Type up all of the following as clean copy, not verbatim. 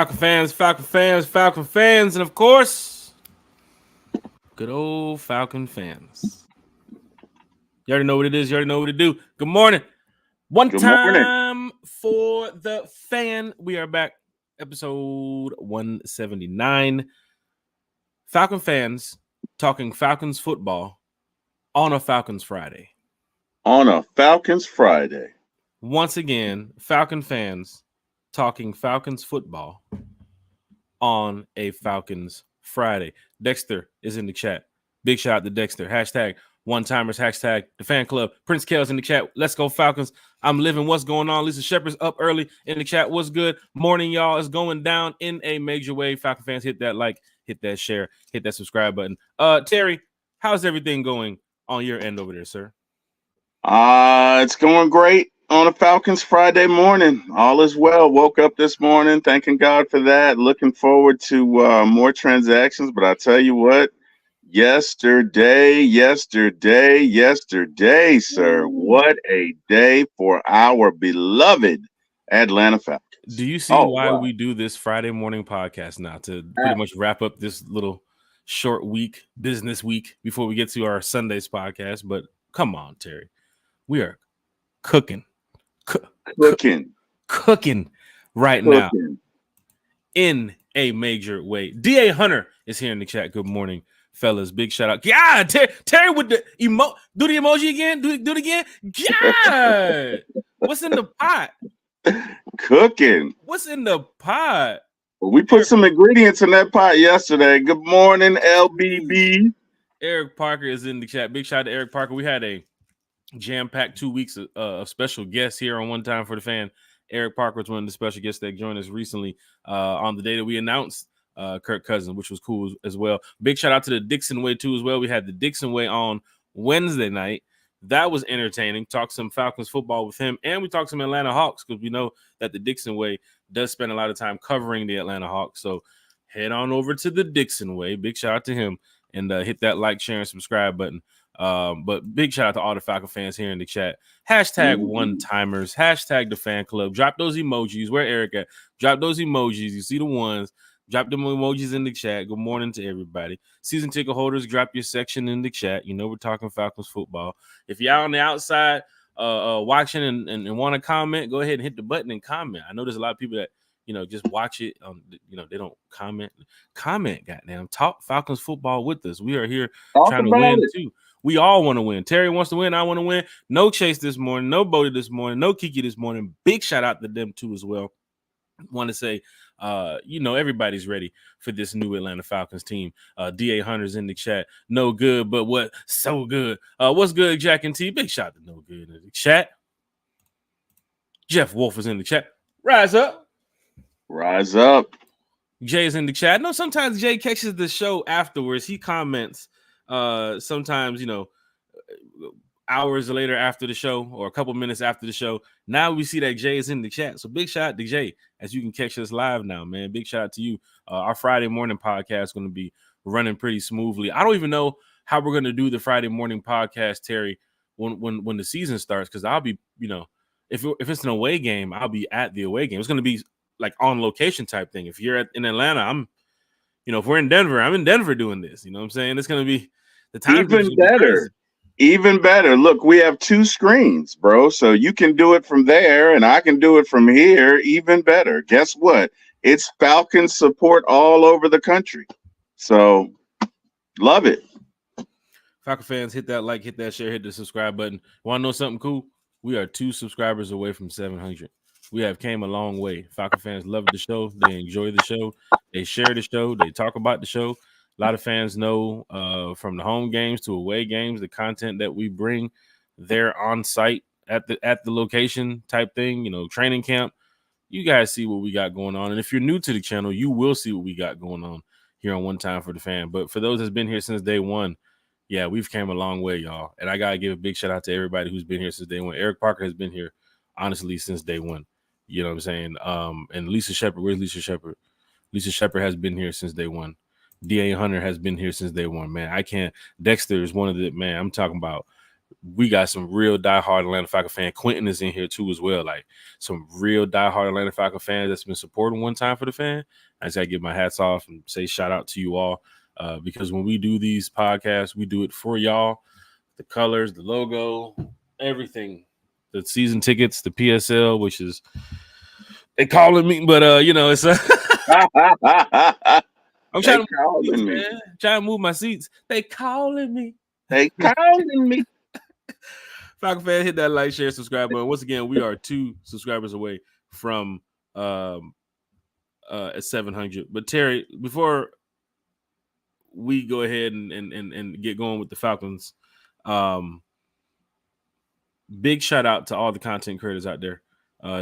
Falcon fans, and of course, good old Falcon fans. You already know what it is. You already know what to do. Good morning. Good time for the fan. We are back. Episode 179. Falcon fans talking Falcons football on a Falcons Friday. Once again, Falcon fans talking Falcons football on a Falcons Friday. Dexter is in the chat. Big shout out to Dexter. Hashtag one-timers. Hashtag the fan club. Prince Kale's in the chat. Let's go Falcons. I'm living. What's going on? Lisa Shepard's up early in the chat. What's good? Morning, y'all. It's going down in a major way. Falcon fans, hit that like, hit that share, hit that subscribe button. Terry, how's everything going on your end over there, sir? It's going great on a Falcons Friday morning. All is well. Woke up this morning, thanking God for that. Looking forward to more transactions. But I tell you what, yesterday, sir. What a day for our beloved Atlanta Falcons. Do you see why we do this Friday morning podcast now, to pretty much wrap up this little short week, business week, before we get to our Sunday's podcast? But come on, Terry. We are cooking right now in a major way. DA Hunter is here in the chat. Good morning, fellas. Big shout out. God, Terry with the do the emoji again. Do it again. God, what's in the pot? Cooking. What's in the pot? Well, we put some ingredients in that pot yesterday. Good morning, LBB. Eric Parker is in the chat. Big shout out to Eric Parker. We had a jam-packed 2 weeks of special guests here on One Time for the Fan. Eric Parker was one of the special guests that joined us recently on the day that we announced Kirk Cousins, which was cool as well. Big shout out to the Dixon Way too as well. We had the Dixon Way on Wednesday night. That was entertaining. Talked some Falcons football with him, and we talked some Atlanta Hawks because we know that the Dixon Way does spend a lot of time covering the Atlanta Hawks. So head on over to the Dixon Way. Big shout out to him, and hit that like, share, and subscribe button. But big shout out to all the Falcon fans here in the chat. Hashtag one-timers. Hashtag the fan club. Drop those emojis. Where Eric at? Drop those emojis. You see the ones. Drop them emojis in the chat. Good morning to everybody. Season ticket holders, drop your section in the chat. You know we're talking Falcons football. If you're out on the outside watching and want to comment, go ahead and hit the button and comment. I know there's a lot of people that just watch it. They don't comment. Comment, goddamn. Talk Falcons football with us. We are here trying to win too. We all want to win. Terry wants to win. I want to win. No Chase this morning. No Bodie this morning. No Kiki this morning. Big shout out to them too as well. Want to say, everybody's ready for this new Atlanta Falcons team. DA Hunter's in the chat. No good, but what? So good. What's good, Jack and T? Big shout out to No Good in the chat. Jeff Wolf is in the chat. Rise up. Rise up. Jay's in the chat. No, sometimes Jay catches the show afterwards. He comments sometimes, hours later after the show or a couple minutes after the show. Now we see that Jay is in the chat. So big shout out to Jay, as you can catch us live now, man. Big shout out to you. Our Friday morning podcast is going to be running pretty smoothly. I don't even know how we're going to do the Friday morning podcast, Terry, when the season starts, because I'll be, if it's an away game, I'll be at the away game. It's going to be like on location type thing. If you're in Atlanta, I'm, if we're in Denver, I'm in Denver doing this. You know what I'm saying? It's going to be the time. Even better. Look, we have 2 screens, bro. So you can do it from there and I can do it from here. Even better. Guess what? It's Falcons support all over the country. So love it. Falcon fans, hit that like, hit that share, hit the subscribe button. Want to know something cool? We are 2 subscribers away from 700. We have came a long way. Falcon fans love the show. They enjoy the show. They share the show. They talk about the show. A lot of fans know from the home games to away games, the content that we bring there on site at the location type thing, training camp. You guys see what we got going on. And if you're new to the channel, you will see what we got going on here on One Time for the Fan. But for those that's been here since day one, yeah, we've came a long way, y'all. And I got to give a big shout out to everybody who's been here since day one. Eric Parker has been here, honestly, since day one. You know what I'm saying? And Lisa Shepard, where's Lisa Shepard? Lisa Shepard has been here since day one. DA Hunter has been here since day one, man. I can't. Dexter is one of the, man, I'm talking about we got some real diehard Atlanta Falcon fan. Quentin is in here too as well. Like some real diehard Atlanta Falcon fans that's been supporting one time for the fan. I just gotta give my hats off and say shout out to you all. Because when we do these podcasts, we do it for y'all. The colors, the logo, everything. The season tickets, the PSL, which is they calling me, but it's I'm trying to move my seats. They calling me. They calling me. Falcon fan, hit that like, share, subscribe button. Once again, we are 2 subscribers away from at 700. But Terry, before we go ahead and get going with the Falcons, big shout out to all the content creators out there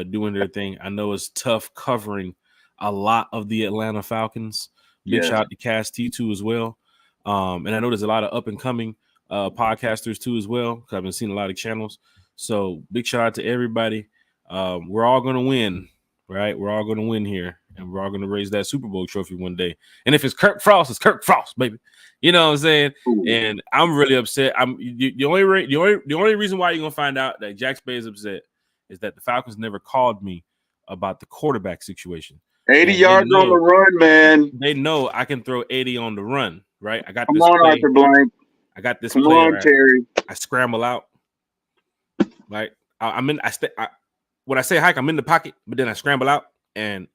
doing their thing. I know it's tough covering a lot of the Atlanta Falcons. Big shout out to Cass T2 as well. And I know there's a lot of up and coming podcasters too as well, because I've been seeing a lot of channels. So big shout out to everybody. We're all going to win, right? We're all going to win here, and we're all going to raise that Super Bowl trophy one day. And if it's Kirk Frost, it's Kirk Frost, baby. You know what I'm saying? Ooh. And I'm really upset. The only reason why you're going to find out that Jack Spade is upset is that the Falcons never called me about the quarterback situation. 80 yards on the run, man. They know I can throw 80 on the run, right? I got Come on, play. Arthur Blank. I got this Come play. On, right? Terry. I scramble out. Like when I say hike, I'm in the pocket, but then I scramble out and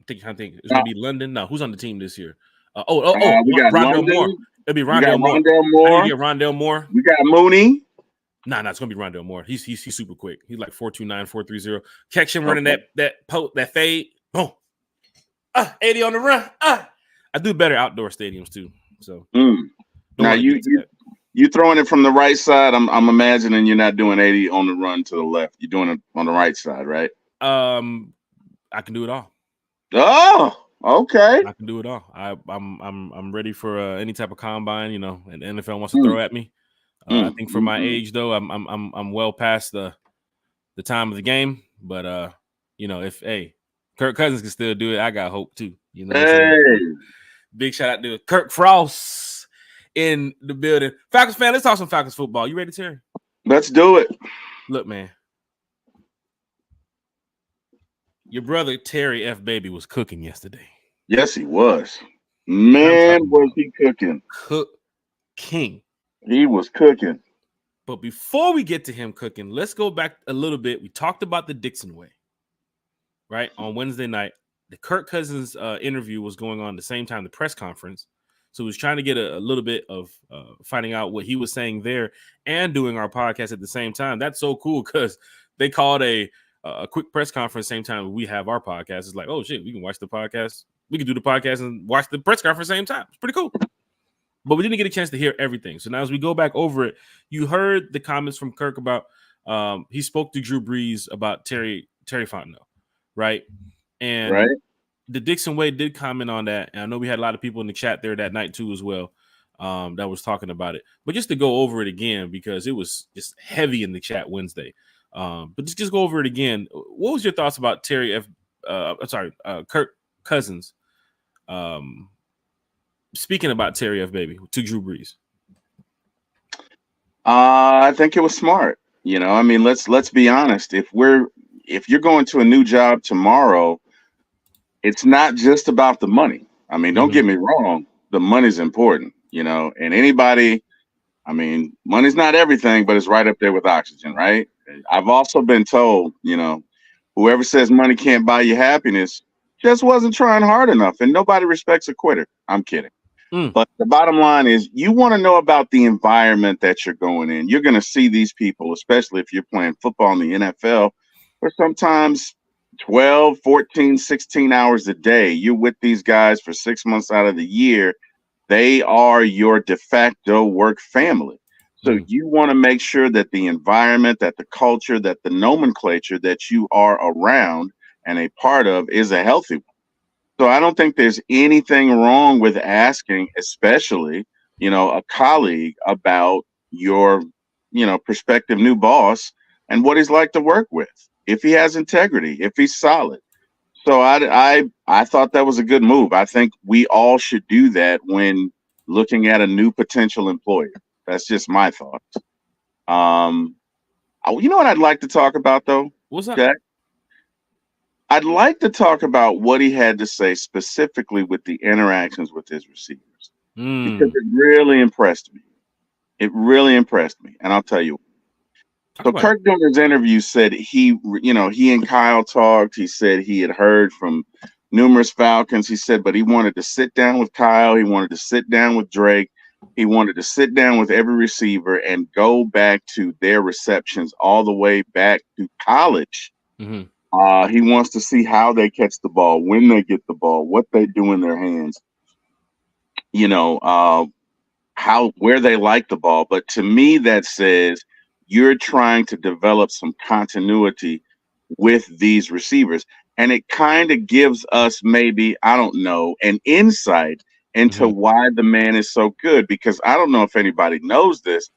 I think it's gonna be London. No, who's on the team this year? We got Rondell London. Moore. It'll be Rondell Moore. I need to get Rondell Moore. We got Mooney. Nah, it's gonna be Rondell Moore. He's super quick. He's like 4.29, 4.30. Catch him running that fade. Boom. 80 on the run. I do better outdoor stadiums too. So now you throwing it from the right side. I'm imagining you're not doing 80 on the run to the left. You're doing it on the right side, right? I can do it all. Oh, okay. I can do it all. I'm ready for any type of combine, and the NFL wants to throw at me. I think for my age though, I'm well past the time of the game. But if Kirk Cousins can still do it, I got hope too. You know what I'm saying? Big shout out to Kirk Frost in the building. Falcons fan, let's talk some Falcons football. You ready, Terry? Let's do it. Look, man. Your brother Terry F. Baby was cooking yesterday. Yes, he was. Man, was he cooking. King. He was cooking. But before we get to him cooking, let's go back a little bit. We talked about the Dixon way, right? On Wednesday night. The Kirk Cousins interview was going on at the same time, the press conference. So he was trying to get a little bit of finding out what he was saying there and doing our podcast at the same time. That's so cool because they called a quick press conference same time we have our podcast. It's like, oh, shit, we can watch the podcast. We can do the podcast and watch the press conference same time. It's pretty cool. But we didn't get a chance to hear everything. So now as we go back over it, you heard the comments from Kirk about he spoke to Drew Brees about Terry Fontenot, right? And the Dixon Way did comment on that. And I know we had a lot of people in the chat there that night too as well that was talking about it. But just to go over it again, because it was just heavy in the chat Wednesday. But just go over it again. What was your thoughts about Kirk Cousins speaking about Terry F. Baby to Drew Brees? I think it was smart. I mean, let's be honest. If you're going to a new job tomorrow, it's not just about the money. I mean, don't get me wrong. The money's important, and anybody, I mean, money's not everything, but it's right up there with oxygen, right? I've also been told, whoever says money can't buy you happiness just wasn't trying hard enough, and nobody respects a quitter. I'm kidding. But the bottom line is you want to know about the environment that you're going in. You're going to see these people, especially if you're playing football in the NFL, for sometimes 12, 14, 16 hours a day. You're with these guys for 6 months out of the year. They are your de facto work family. So you want to make sure that the environment, that the culture, that the nomenclature that you are around and a part of is a healthy one. So I don't think there's anything wrong with asking, especially, a colleague about your, prospective new boss and what he's like to work with, if he has integrity, if he's solid. So I thought that was a good move. I think we all should do that when looking at a new potential employer. That's just my thoughts. You know what I'd like to talk about though, What's up? Jack? I'd like to talk about what he had to say specifically with the interactions with his receivers because Mm. it really impressed me. It really impressed me, and I'll tell you. Talk So about it. Kirk during his interview said he and Kyle talked. He said he had heard from numerous Falcons. He said, but he wanted to sit down with Kyle. He wanted to sit down with Drake. He wanted to sit down with every receiver and go back to their receptions all the way back to college. Mm-hmm. He wants to see how they catch the ball, when they get the ball, what they do in their hands. You know, how where they like the ball. But to me, that says you're trying to develop some continuity with these receivers. And it kind of gives us maybe, I don't know, an insight into Mm-hmm. why the man is so good. Because I don't know if anybody knows this,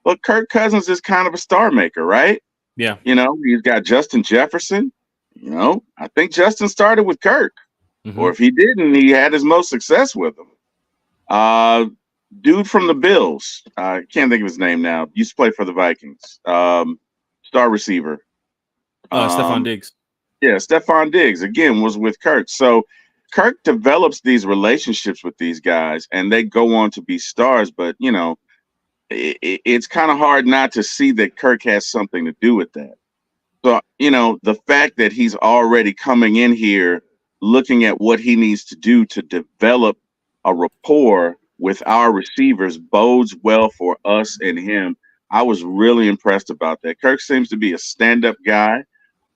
but Kirk Cousins is kind of a star maker, right? Yeah. He's got Justin Jefferson. I think Justin started with Kirk, or Mm-hmm. if he didn't, he had his most success with him. Uh, Dude from the Bills. I can't think of his name now. Used to play for the Vikings. Star receiver. Stephon Um, Diggs. yeah, Stephon Diggs again was with Kirk. So Kirk develops these relationships with these guys, and they go on to be stars. But it's kind of hard not to see that Kirk has something to do with that. So, the fact that he's already coming in here looking at what he needs to do to develop a rapport with our receivers bodes well for us and him. I was really impressed about that. Kirk seems to be a stand up guy,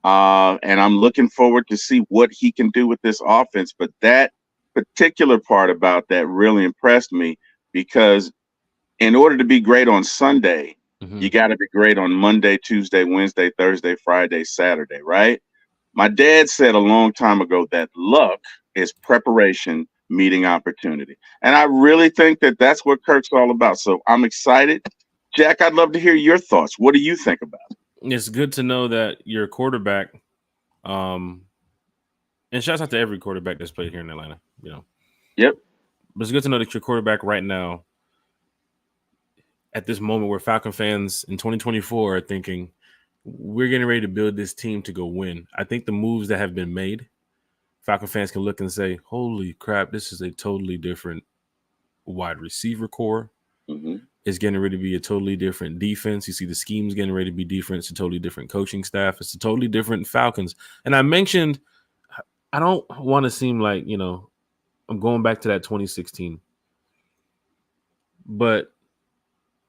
and I'm looking forward to see what he can do with this offense. But that particular part about that really impressed me because in order to be great on Sunday, Mm-hmm. you got to be great on Monday, Tuesday, Wednesday, Thursday, Friday, Saturday, right? My dad said a long time ago that luck is preparation meeting opportunity. And I really think that that's what Kirk's all about. So I'm excited. Jack, I'd love to hear your thoughts. What do you think about it? It's good to know that your quarterback, um, and shouts out to every quarterback that's played here in Atlanta, Yep. But it's good to know that your quarterback right now, at this moment where Falcon fans in 2024 are thinking, we're getting ready to build this team to go win. I think the moves that have been made, Falcon fans can look and say, holy crap, this is a totally different wide receiver core. Mm-hmm. It's getting ready to be a totally different defense. You see the schemes getting ready to be different. It's a totally different coaching staff. It's a totally different Falcons. And I mentioned, I don't want to seem like, I'm going back to that 2016. But,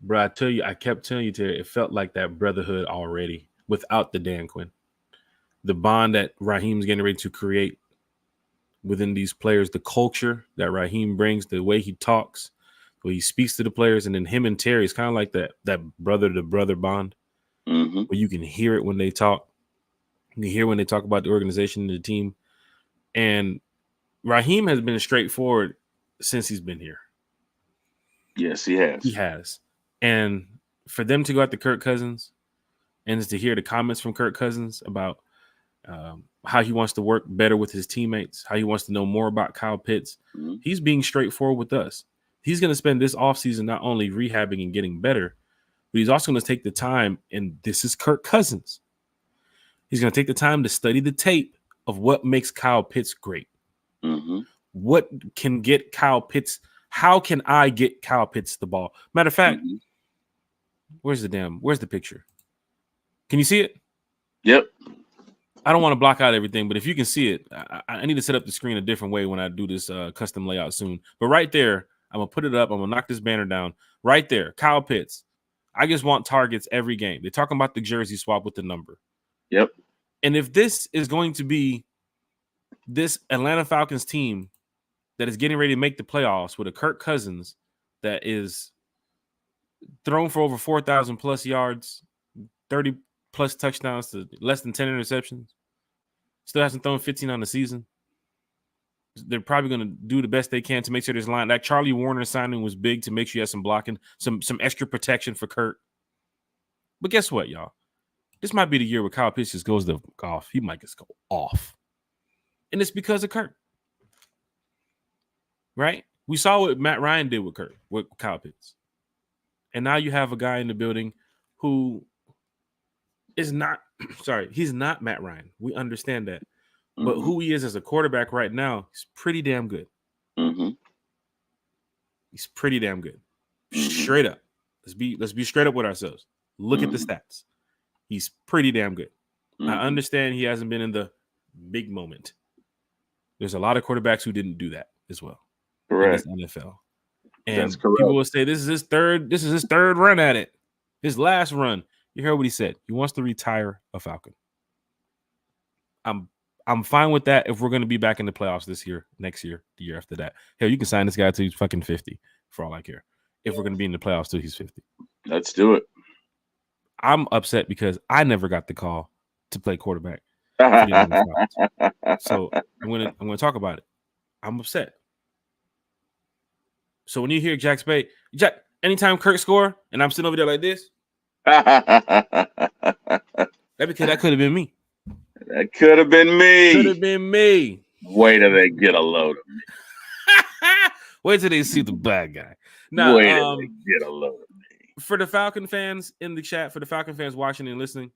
bro, I kept telling you, Terry, it felt like that brotherhood already without the Dan Quinn. The bond that Raheem's getting ready to create within these players, the culture that Raheem brings, the way he talks, the way he speaks to the players, and then him and Terry is kind of like that brother to brother bond Mm-hmm. where you can hear it when they talk. You can hear when they talk about the organization and the team. And Raheem has been straightforward since he's been here. Yes, he He has. has. And for them to go out to Kirk Cousins and to hear the comments from Kirk Cousins about how he wants to work better with his teammates, how he wants to know more about Kyle Pitts, Mm-hmm. he's being straightforward with us. He's going to spend this offseason not only rehabbing and getting better, but he's also going to take the time, and this is Kirk Cousins. He's going to take the time to study the tape of what makes Kyle Pitts great. Mm-hmm. What can get Kyle Pitts? How can I get Kyle Pitts the ball? Matter of fact, Mm-hmm. where's the picture? Can you see it? Yep. I don't want to block out everything, but if you can see it, I need to set up the screen a different way when I do this custom layout soon. But right there, I'm going to put it up. I'm going to knock this banner down. Right there, Kyle Pitts. I just want targets every game. They're talking about the jersey swap with the number. Yep. And if this is going to be this Atlanta Falcons team that is getting ready to make the playoffs with a Kirk Cousins that is thrown for over 4,000 plus yards, 30 plus touchdowns to less than 10 interceptions, still hasn't thrown 15 on the season. They're probably going to do the best they can to make sure this line. That Charlie Warner signing was big to make sure you have some blocking, some extra protection for Kirk. But guess what, y'all? This might be the year where Kyle Pitts just goes to off. He might just go off. And it's because of Kirk. Right? We saw what Matt Ryan did with Kyle Pitts. And now you have a guy in the building who is not sorry, he's not Matt Ryan. We understand that. But who he is as a quarterback right now, he's pretty damn good. Mm-hmm. He's pretty damn good. Straight up. Let's be straight up with ourselves. Look at the stats. He's pretty damn good. I understand he hasn't been in the big moment. There's a lot of quarterbacks who didn't do that as well. Correct. In this NFL. And people will say this is his third run at it. His last run. You heard what he said. He wants to retire a Falcon. I'm fine with that if we're going to be back in the playoffs this year, next year, the year after that. Hell, you can sign this guy till he's fucking 50 for all I care. If we're going to be in the playoffs till he's 50. Let's do it. I'm upset because I never got the call to play quarterback. So I'm gonna talk about it. I'm upset. So when you hear Jack Spade, anytime Kirk score and I'm sitting over there like this, that could have been me. That could have been me. Could have been me. Wait till they get a load of me. Wait till they see the bad guy. Wait till they get a load of me. For the Falcon fans in the chat, for the Falcon fans watching and listening,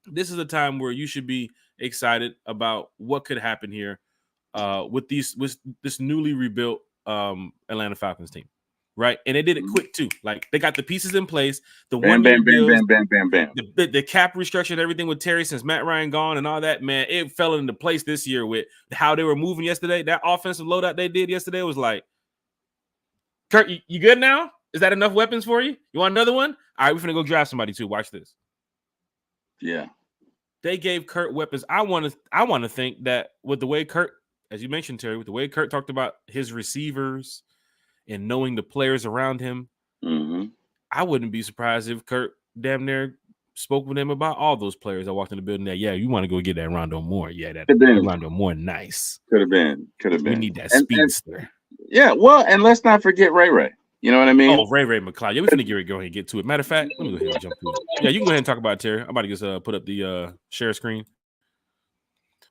this is a time where you should be excited about what could happen here with this newly rebuilt Atlanta Falcons team. Right, and they did it quick too. Like they got the pieces in place. The bam. The cap restructured everything with Terry since Matt Ryan gone and all that. Man, it fell into place this year with how they were moving yesterday. That offensive loadout they did yesterday was like, Kurt, you good now? Is that enough weapons for you? You want another one? All right, we're gonna go draft somebody too. Watch this. Yeah, they gave Kurt weapons. I want to think that with the way Kurt, as you mentioned, Terry, with the way Kurt talked about his receivers and knowing the players around him, I wouldn't be surprised if Kurt damn near spoke with him about all those players that walked in the building. That you want to go get that Rondo Moore? Yeah, that Rondo Moore, nice. Could have been. We need that speedster. Yeah, well, and let's not forget Ray. You know what I mean? Oh, Ray McLeod. Yeah, we're finna go ahead and get to it. Matter of fact, let me go ahead and jump through it. Yeah, you can go ahead and talk about it, Terry. I'm about to just put up the share screen.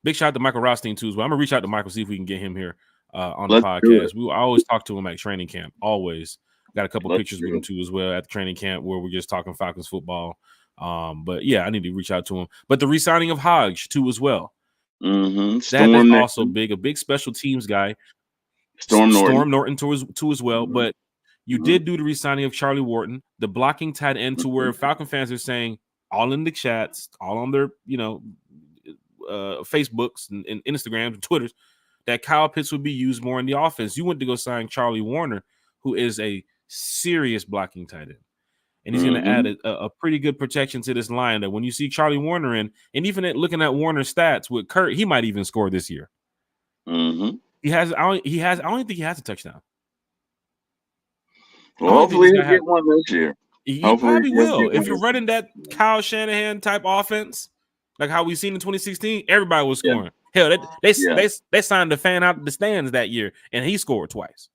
Big shout out to Michael Rothstein too as well. I'm gonna reach out to Michael, see if we can get him here on the podcast. I always talk to him at training camp. Always got a couple pictures with him too as well at the training camp where we're just talking Falcons football. But yeah, I need to reach out to him. But the re-signing of Hodge too as well. That is also big. A big special teams guy. Storm Norton too as well. But you did do the re-signing of Charlie Wharton, the blocking tight end, to where Falcon fans are saying all in the chats, all on their Facebooks and Instagrams and Twitters, that Kyle Pitts would be used more in the offense. You went to go sign Charlie Warner, who is a serious blocking tight end. And he's going to add a pretty good protection to this line that when you see Charlie Warner in, and even looking at Warner's stats with Kurt, he might even score this year. I don't think he has a touchdown. Well, hopefully he'll get one this year. He probably will. If you're running that Kyle Shanahan type offense, like how we've seen in 2016, everybody was scoring. Hell, they signed the fan out of the stands that year, and he scored twice.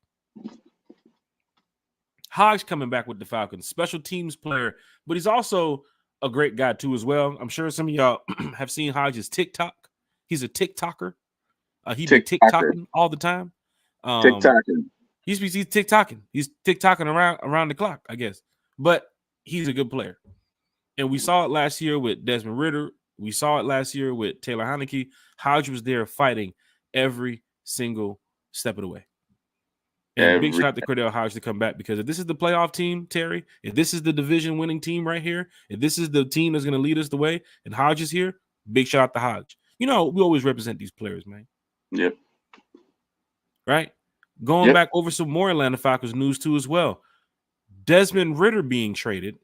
Hodge coming back with the Falcons, special teams player, but he's also a great guy too as well. I'm sure some of y'all have seen Hodge's TikTok. He's a TikToker. He be TikToking all the time. TikToking. He's TikToking. He's TikToking around the clock, I guess. But he's a good player. And we saw it last year with Desmond Ridder. We saw it last year with Taylor Heineke. Hodge was there fighting every single step of the way. And big shout out to Cordell Hodge to come back, because if this is the playoff team, Terry, if this is the division winning team right here, if this is the team that's going to lead us the way, and Hodge is here, big shout out to Hodge. We always represent these players, man. Yep. Right? Going back over some more Atlanta Falcons news too as well. Desmond Ridder being traded,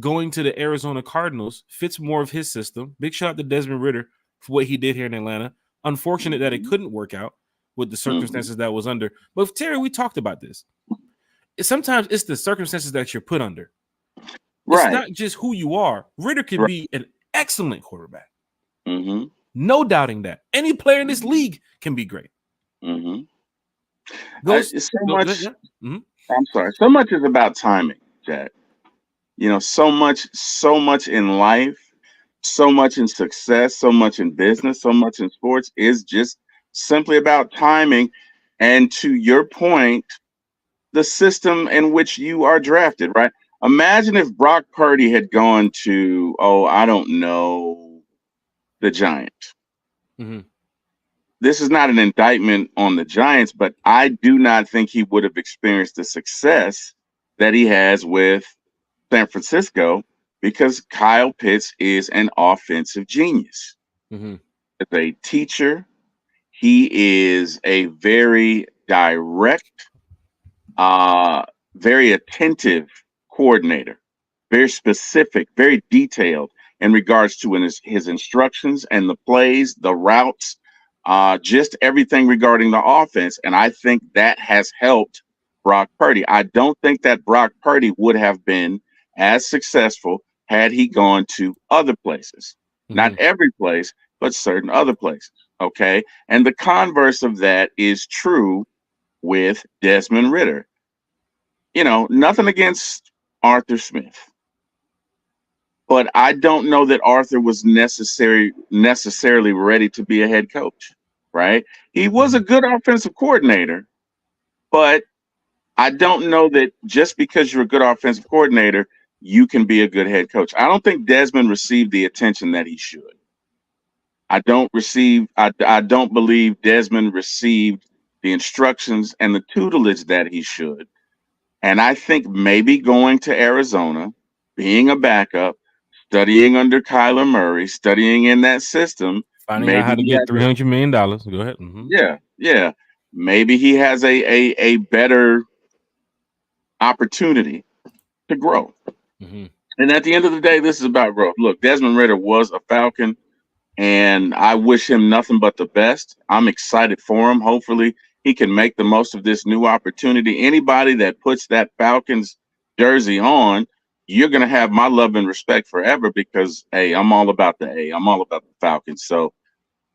going to the Arizona Cardinals, fits more of his system. Big shout out to Desmond Ridder for what he did here in Atlanta. Unfortunate that it couldn't work out with the circumstances that was under. But Terry, we talked about this. Sometimes it's the circumstances that you're put under. Right. It's not just who you are. Ridder can be an excellent quarterback. No doubting that. Any player in this league can be great. I'm sorry. So much is about timing, Jack. So much in life, so much in success, so much in business, so much in sports is just simply about timing. And to your point, the system in which you are drafted, right? Imagine if Brock Purdy had gone to, oh, I don't know, the Giants. Mm-hmm. This is not an indictment on the Giants, but I do not think he would have experienced the success that he has with San Francisco because Kyle Pitts is an offensive genius. Mm-hmm. As a teacher, he is a very direct, uh, very attentive coordinator, very specific, very detailed in regards to his instructions and the plays, the routes, just everything regarding the offense. And I think that has helped Brock Purdy. I don't think that Brock Purdy would have been as successful had he gone to other places. Not Mm-hmm. every place, but certain other places. Okay. And the converse of that is true with Desmond Ritter. Nothing against Arthur Smith, but I don't know that Arthur was necessarily ready to be a head coach, right? He was a Mm-hmm. good offensive coordinator, but I don't know that just because you're a good offensive coordinator, you can be a good head coach. I don't think Desmond received the attention that he should. I don't believe Desmond received the instructions and the tutelage that he should. And I think maybe going to Arizona, being a backup, studying under Kyler Murray, studying in that system, Finding out maybe how to he get has a $300 million. Go ahead. Mm-hmm. yeah. Maybe he has a better opportunity to grow. Mm-hmm. And at the end of the day, this is about growth. Look, Desmond Ritter was a Falcon, and I wish him nothing but the best. I'm excited for him. Hopefully, he can make the most of this new opportunity. Anybody that puts that Falcons jersey on, you're going to have my love and respect forever because, hey, I'm all about the A. I'm all about the Falcons. So,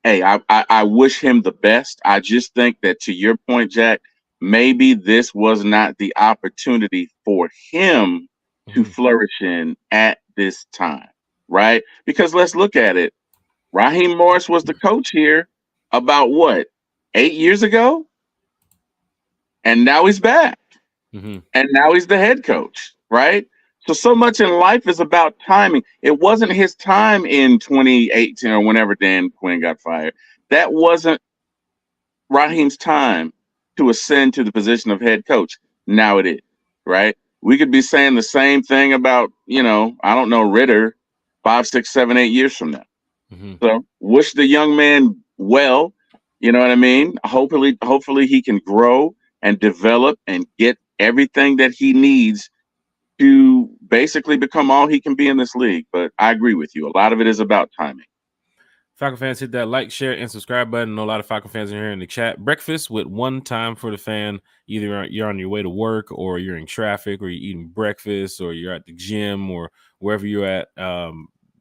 hey, I wish him the best. I just think that to your point, Jack, maybe this was not the opportunity for him to Mm-hmm. flourish in at this time, right? Because let's look at it. Raheem Morris was the coach here about what, 8 years ago? And now he's back. Mm-hmm. And now he's the head coach, right? So much in life is about timing. It wasn't his time in 2018 or whenever Dan Quinn got fired. That wasn't Raheem's time to ascend to the position of head coach. Now it is, right? We could be saying the same thing about, I don't know, Ritter 5, 6, 7, 8 years from now. Mm-hmm. So wish the young man well. You know what I mean? Hopefully he can grow and develop and get everything that he needs to basically become all he can be in this league. But I agree with you. A lot of it is about timing. Falcon fans, hit that like, share, and subscribe button. I know a lot of Falcon fans are here in the chat. Breakfast with one time for the fan. Either you're on your way to work, or you're in traffic, or you're eating breakfast, or you're at the gym, or wherever you're at.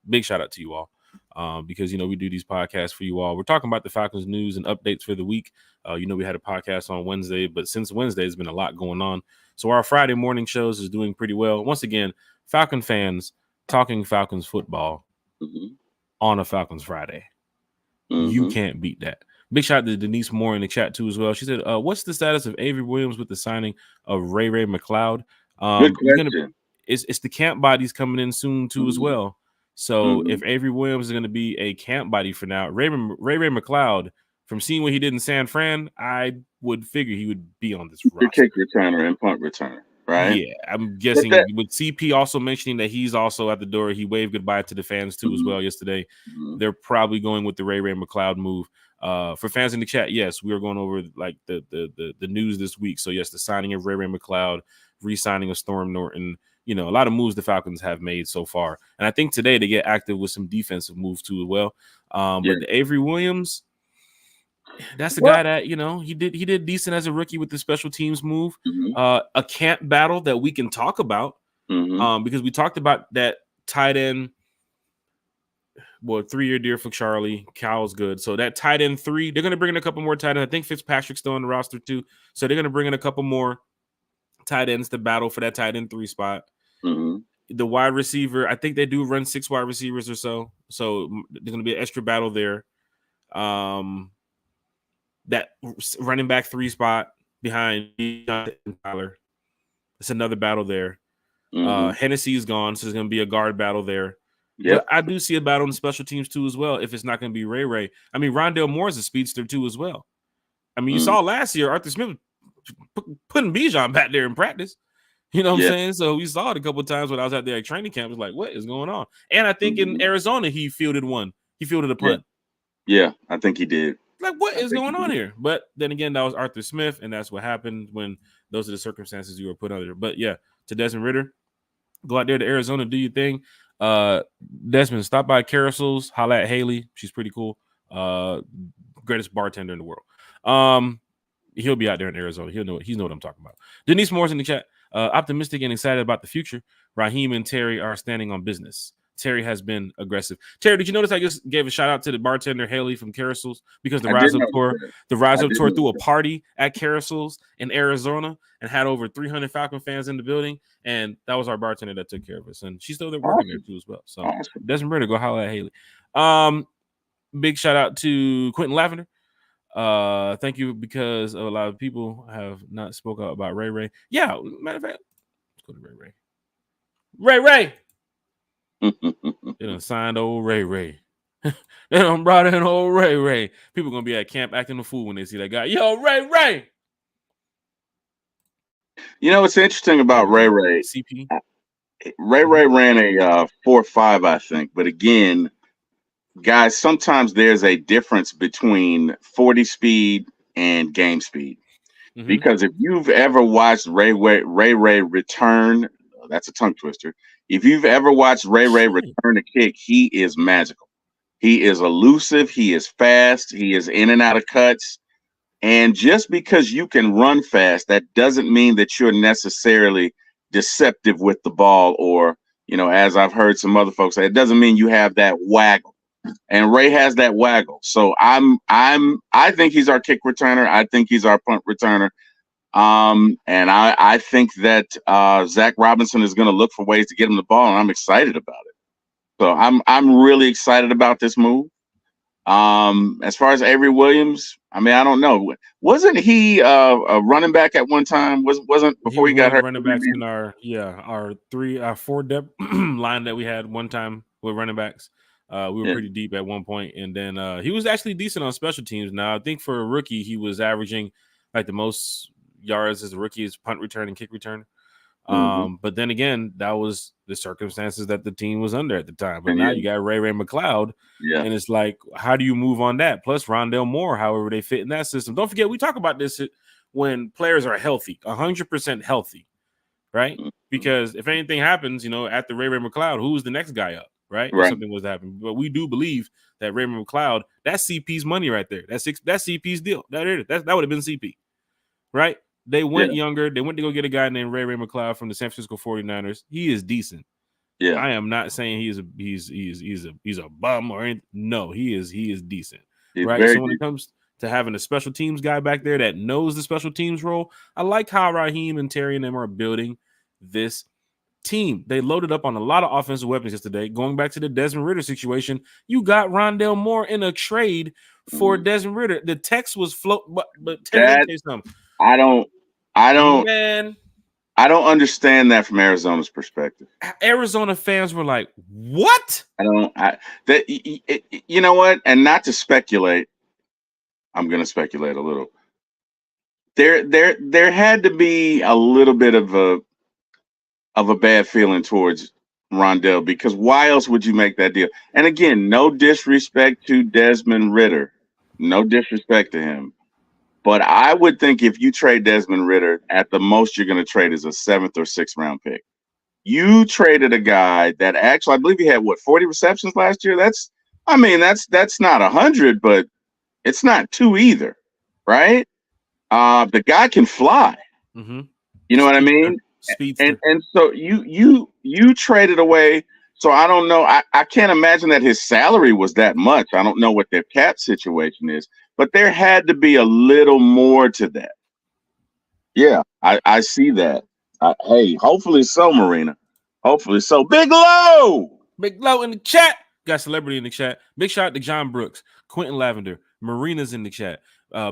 Big shout out to you all, because we do these podcasts for you all. We're talking about the Falcons news and updates for the week. We had a podcast on Wednesday, but since Wednesday, there's been a lot going on. So our Friday morning shows is doing pretty well. Once again, Falcon fans talking Falcons football Mm-hmm. on a Falcons Friday. You Mm-hmm. can't beat that. Big shout out to Denise Moore in the chat too as well. She said, "What's the status of Avery Williams with the signing of Ray McLeod? Good We're gonna question. it's the camp bodies coming in soon too as Mm-hmm. well. So Mm-hmm. if Avery Williams is going to be a camp body for now, Ray McLeod, from seeing what he did in San Fran, I would figure he would be on this Your kick roster. returner and punt returner, right? Yeah, I'm But guessing that. with CP also mentioning that he's also at the door. He waved goodbye to the fans too as Mm-hmm. well yesterday. Mm-hmm. They're probably going with the Ray McLeod move. For fans in the chat, yes, we are going over like the news this week. So yes, the signing of Ray McLeod, re-signing of Storm Norton. A lot of moves the Falcons have made so far, and I think today they get active with some defensive moves too as well. Yeah. But the Avery Williams, that's the Well. guy that he did decent as a rookie with the special teams move. Mm-hmm. A camp battle that we can talk about, Mm-hmm. because we talked about that tight end. Well, 3-year deal for Charlie. Cal's good. So that tight end 3, they're going to bring in a couple more tight ends. I think Fitzpatrick's still on the roster too. So they're going to bring in a couple more tight ends to battle for that tight end 3 spot. Mm-hmm. The wide receiver, I think they do run 6 wide receivers or so. So there's going to be an extra battle there. That running back 3 spot behind Tyler. It's another battle there. Hennessy is gone, so there's going to be a guard battle there. Yep. But I do see a battle on the special teams too as well. If it's not going to be Ray Ray, I mean Rondale Moore is a speedster too as well. I mean, you saw last year Arthur Smith putting Bijan back there in practice. You know what I'm saying? So we saw it a couple of times when I was out there at training camp. It was like, what is going on? And I think in Arizona he fielded one. He fielded a punt. Yeah, I think he did. Like, what is going on here? But then again, that was Arthur Smith, and that's what happened when those are the circumstances you were put under. But yeah, to Desmond Ritter, go out there to Arizona, do your thing. Desmond, stop by Carousel's, holla at Haley. She's pretty cool. Greatest bartender in the world. He'll be out there in Arizona. He know what I'm talking about. Denise Moore's in the chat. Optimistic and excited about the future. Raheem and Terry are standing on business. Terry has been aggressive. Terry, did you notice I just gave a shout out to the bartender Haley from Carousel's because the Rise Up Tour threw a party at Carousel's in Arizona and had over 300 Falcon fans in the building, and that was our bartender that took care of us, and she's still there working there too as well. So Desmond Ritter, go holler at Haley. Big shout out to Quentin Lavender. Thank you, because a lot of people have not spoke out about Ray Ray. Yeah, matter of fact, let's go to Ray Ray. Ray Ray. They done signed old Ray Ray. They done brought in old Ray Ray. People gonna be at camp acting a fool when they see that guy. Yo, Ray Ray. You know what's interesting about Ray Ray? CP. Ray Ray ran a 4.5, I think. But again, guys, sometimes there's a difference between 40 speed and game speed. Because if you've ever watched Ray Ray return, that's a tongue twister. If you've ever watched Ray Ray return a kick, he is magical. He is elusive. He is fast. He is in and out of cuts. And just because you can run fast, that doesn't mean that you're necessarily deceptive with the ball, or, you know, as I've heard some other folks say, it doesn't mean you have that waggle. And Ray has that waggle. So I think he's our kick returner. I think he's our punt returner. And I think that Zach Robinson is going to look for ways to get him the ball, and I'm excited about it. So I'm really excited about this move. As far as Avery Williams, I mean, I don't know. Wasn't he a running back at one time? Wasn't before he got hurt? Running backs in our 4 depth line that we had one time with running backs. We were pretty deep at one point, and then he was actually decent on special teams. Now, I think for a rookie, he was averaging like the most yards as a rookie is punt return and kick return. But then again, that was the circumstances that the team was under at the time. But now you got Ray McLeod, and it's like, how do you move on that? Plus Rondale Moore, however they fit in that system. Don't forget, we talk about this when players are healthy, 100% healthy, right? Because if anything happens, you know, after Ray McLeod, who's the next guy up, right? If something was happening. But we do believe that Ray McLeod, that's CP's money right there. That's CP's deal. That would have been CP, right? They went younger. They went to go get a guy named Ray McLeod from the San Francisco 49ers. He is decent. Yeah. I am not saying he's a bum or anything. No, he is decent. Right. So when it comes to having a special teams guy back there that knows the special teams role, I like how Raheem and Terry and them are building this team. They loaded up on a lot of offensive weapons yesterday. Going back to the Desmond Ritter situation, you got Rondale Moore in a trade for Desmond Ritter. The text was but Terry, say something. I don't understand that from Arizona's perspective. Arizona fans were like, "What?" You know what? And not to speculate, I'm going to speculate a little. There had to be a little bit of a bad feeling towards Rondale, because why else would you make that deal? And again, no disrespect to Desmond Ritter, no disrespect to him. But I would think if you trade Desmond Ritter, at the most you're going to trade is a 7th or 6th round pick. You traded a guy that actually, I believe he had 40 receptions last year. That's not 100, but it's not 2 either, right? The guy can fly. You know what I mean? And so you traded away. So I don't know. I can't imagine that his salary was that much. I don't know what their cap situation is. But there had to be a little more to that. Yeah, I see that. Hey, hopefully so, Marina. Hopefully so. Big Low in the chat. Got celebrity in the chat. Big shout out to John Brooks, Quentin Lavender, Marina's in the chat.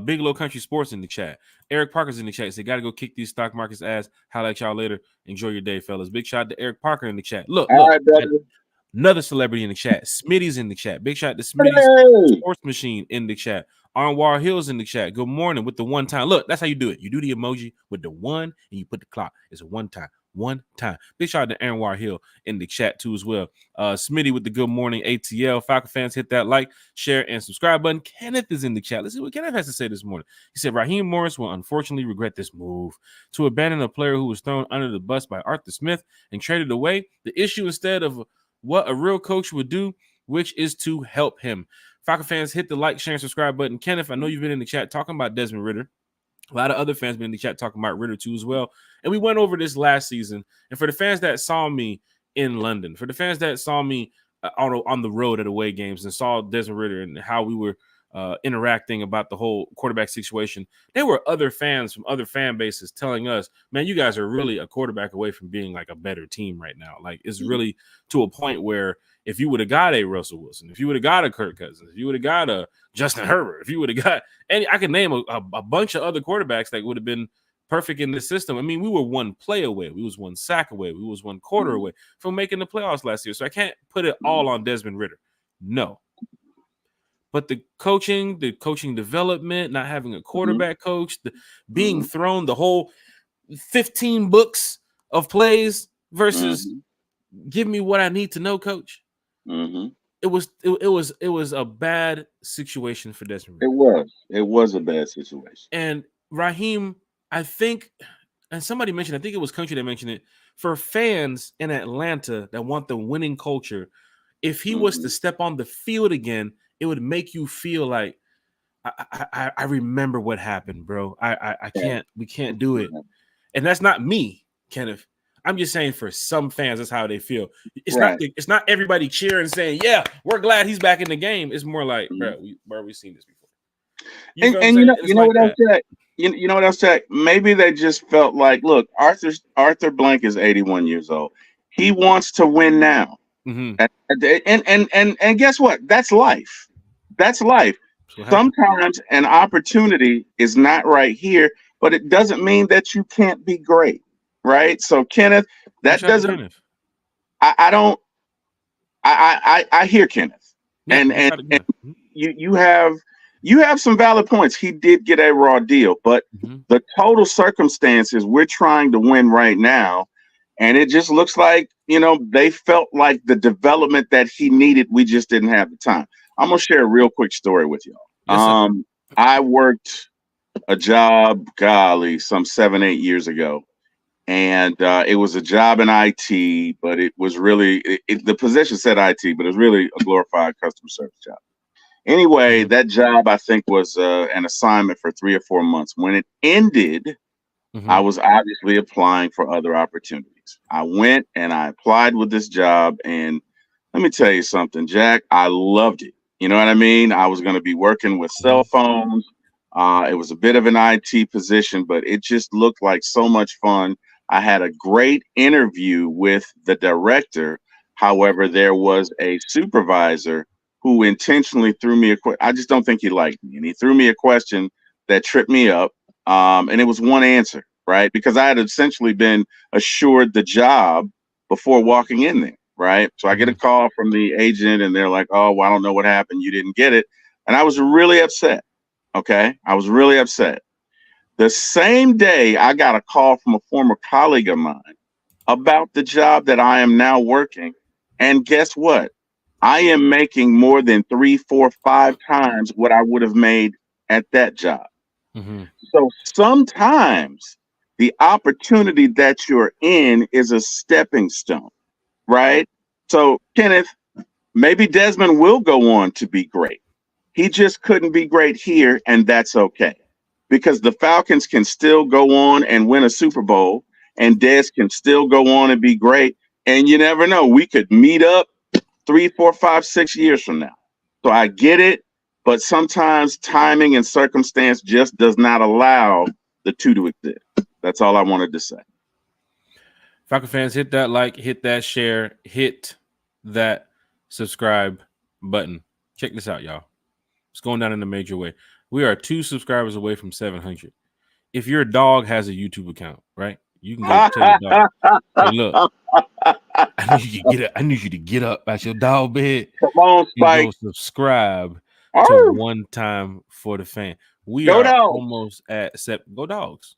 Big Low Country Sports in the chat. Eric Parker's in the chat. Say, got to go kick these stock markets ass. Holla at y'all later. Enjoy your day, fellas. Big shout out to Eric Parker in the chat. Look. All right, brother. Another celebrity in the chat. Smitty's in the chat. Big shout out to Smitty's Hey. Sports Machine in the chat. Arnwar Hill's in the chat. Good morning with the one time. Look, that's how you do it. You do the emoji with the one and you put the clock. It's a one time. One time. Big shout out to Arnwar Hill in the chat too as well. Smitty with the good morning ATL. Falcon fans, hit that like, share, and subscribe button. Kenneth is in the chat. Let's see what Kenneth has to say this morning. He said, Raheem Morris will unfortunately regret this move to abandon a player who was thrown under the bus by Arthur Smith and traded away. The issue instead of what a real coach would do, which is to help him. Falcon fans, hit the like, share, and subscribe button. Kenneth, I know you've been in the chat talking about Desmond Ridder. A lot of other fans been in the chat talking about Ridder too as well. And we went over this last season. And for the fans that saw me in London, for the fans that saw me on the road at away games and saw Desmond Ridder and how we were interacting about the whole quarterback situation, there were other fans from other fan bases telling us, man, you guys are really a quarterback away from being like a better team right now. Like it's really to a point where if you would have got a Russell Wilson, if you would have got a Kirk Cousins, if you would have got a Justin Herbert, if you would have got any, I could name a bunch of other quarterbacks that would have been perfect in this system. I mean, we were one play away, we was one sack away, we was one quarter away from making the playoffs last year. So I can't put it all on Desmond Ridder. No. But the coaching development, not having a quarterback coach, being thrown the whole 15 books of plays versus give me what I need to know, coach. It was a bad situation for Desmond Ridder. It was a bad situation. And Raheem, I think, and somebody mentioned, I think it was Country that mentioned it, for fans in Atlanta that want the winning culture, if he was to step on the field again, it would make you feel like I remember what happened, bro. We can't do it. And that's not me, Kenneth. I'm just saying for some fans, that's how they feel. It's not everybody cheering saying, yeah, we're glad he's back in the game. It's more like, bro, we've seen this before. You know what else, Jack? You know what else, Jack? Maybe they just felt like, look, Arthur Blank is 81 years old. He wants to win now. And guess what? That's life. That's life. Sometimes an opportunity is not right here, but it doesn't mean that you can't be great, right? So Kenneth, that doesn't. I hear Kenneth, and you have some valid points. He did get a raw deal, but the total circumstances, we're trying to win right now. And it just looks like, they felt like the development that he needed, we just didn't have the time. I'm going to share a real quick story with y'all. Yes, I worked a job, some 7-8 years ago. And it was a job in IT, but it was really, the position said IT, but it was really a glorified customer service job. Anyway, that job, I think, was an assignment for 3 or 4 months. When it ended, I was obviously applying for other opportunities. I went and I applied with this job. And let me tell you something, Jack, I loved it. You know what I mean? I was going to be working with cell phones. It was a bit of an IT position, but it just looked like so much fun. I had a great interview with the director. However, there was a supervisor who intentionally threw me a question. I just don't think he liked me. And he threw me a question that tripped me up. And it was one answer, right? Because I had essentially been assured the job before walking in there, right? So I get a call from the agent and they're like, oh, well, I don't know what happened. You didn't get it. And I was really upset. Okay. I was really upset. The same day I got a call from a former colleague of mine about the job that I am now working. And guess what? I am making more than 3, 4, 5 times what I would have made at that job. So sometimes the opportunity that you're in is a stepping stone, right? So Kenneth, maybe Desmond will go on to be great. He just couldn't be great here, and that's okay. Because the Falcons can still go on and win a Super Bowl, and Des can still go on and be great. And you never know, we could meet up 3, 4, 5, 6 years from now. So I get it. But sometimes timing and circumstance just does not allow the two to exist. That's all I wanted to say. Falcon fans, hit that like, hit that share, hit that subscribe button. Check this out, y'all. It's going down in a major way. We are 2 subscribers away from 700. If your dog has a YouTube account, right? You can go tell your dog, hey, look, I need you to get up. I need you to get up out your dog bed Come on, and go Spike. subscribe to Oh, One Time for the Fan. We go are dogs. almost at go dogs.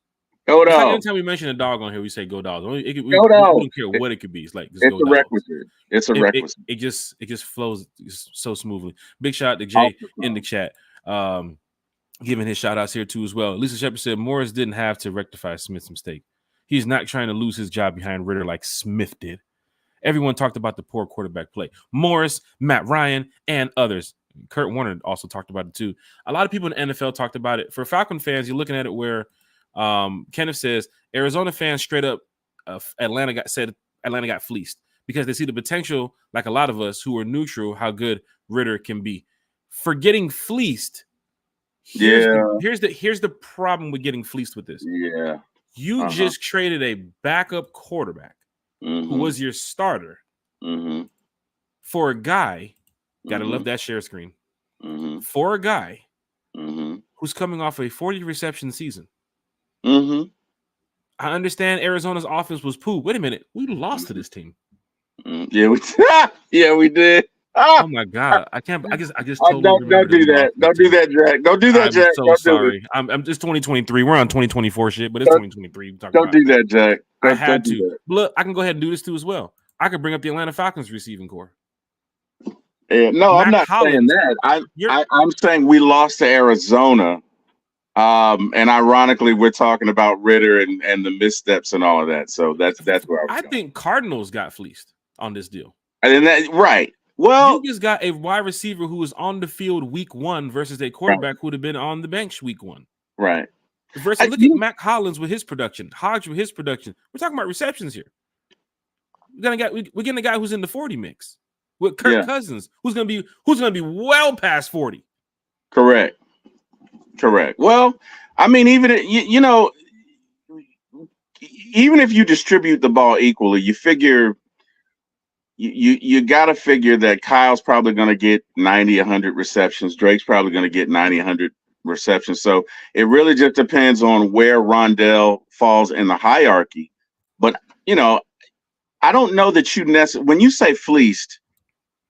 Go It's like dogs. anytime we mention a dog on here, we say go dogs. We Go dogs. don't care what it could be. It's like just It's go a dogs. requisite. It's a requisite. It just flows so smoothly. Big shout out to Jay in the chat. Giving his shout outs here too as well. Lisa Shepard said Morris didn't have to rectify Smith's mistake. He's not trying to lose his job behind Ritter like Smith did. Everyone talked about the poor quarterback play. Morris, Matt Ryan, and others. Kurt Warner also talked about it too. A lot of people in the NFL talked about it. For Falcon fans, you're looking at it where Kenneth says Arizona fans straight up Atlanta got fleeced because they see the potential, like a lot of us who are neutral, how good Ritter can be. For getting fleeced, here's the problem with getting fleeced with this. Yeah. You just traded a backup quarterback who was your starter for a guy, gotta love that share screen, for a guy who's coming off a 40 reception season. I understand Arizona's offense was poo. Wait a minute, we lost to this team. Yeah, we did. Oh my god, I can't. I just totally don't do that. Don't do that, Jack. Don't do that, Jack. I'm so sorry. I'm just 2023. We're on 2024 shit, but it's 2023. Don't do that, Jack. I had to. Look, I can go ahead and do this too as well. I could bring up the Atlanta Falcons receiving core. Yeah, no, I'm not saying that. I'm saying we lost to Arizona. And ironically, we're talking about Ritter and the missteps and all of that. So that's where I think Cardinals got fleeced on this deal. And that right. Well, you just got a wide receiver who was on the field week 1 versus a quarterback who would have been on the bench week 1. Right. Versus look at Mac Hollins with his production, Hodge with his production. We're talking about receptions here. We're getting a guy who's in the 40 mix with Kirk Cousins, who's gonna be well past 40. Correct. Well, I mean, even even if you distribute the ball equally, you figure you got to figure that Kyle's probably going to get 90, 100 receptions. Drake's probably going to get 90, 100 receptions. So it really just depends on where Rondell falls in the hierarchy. But I don't know that when you say fleeced,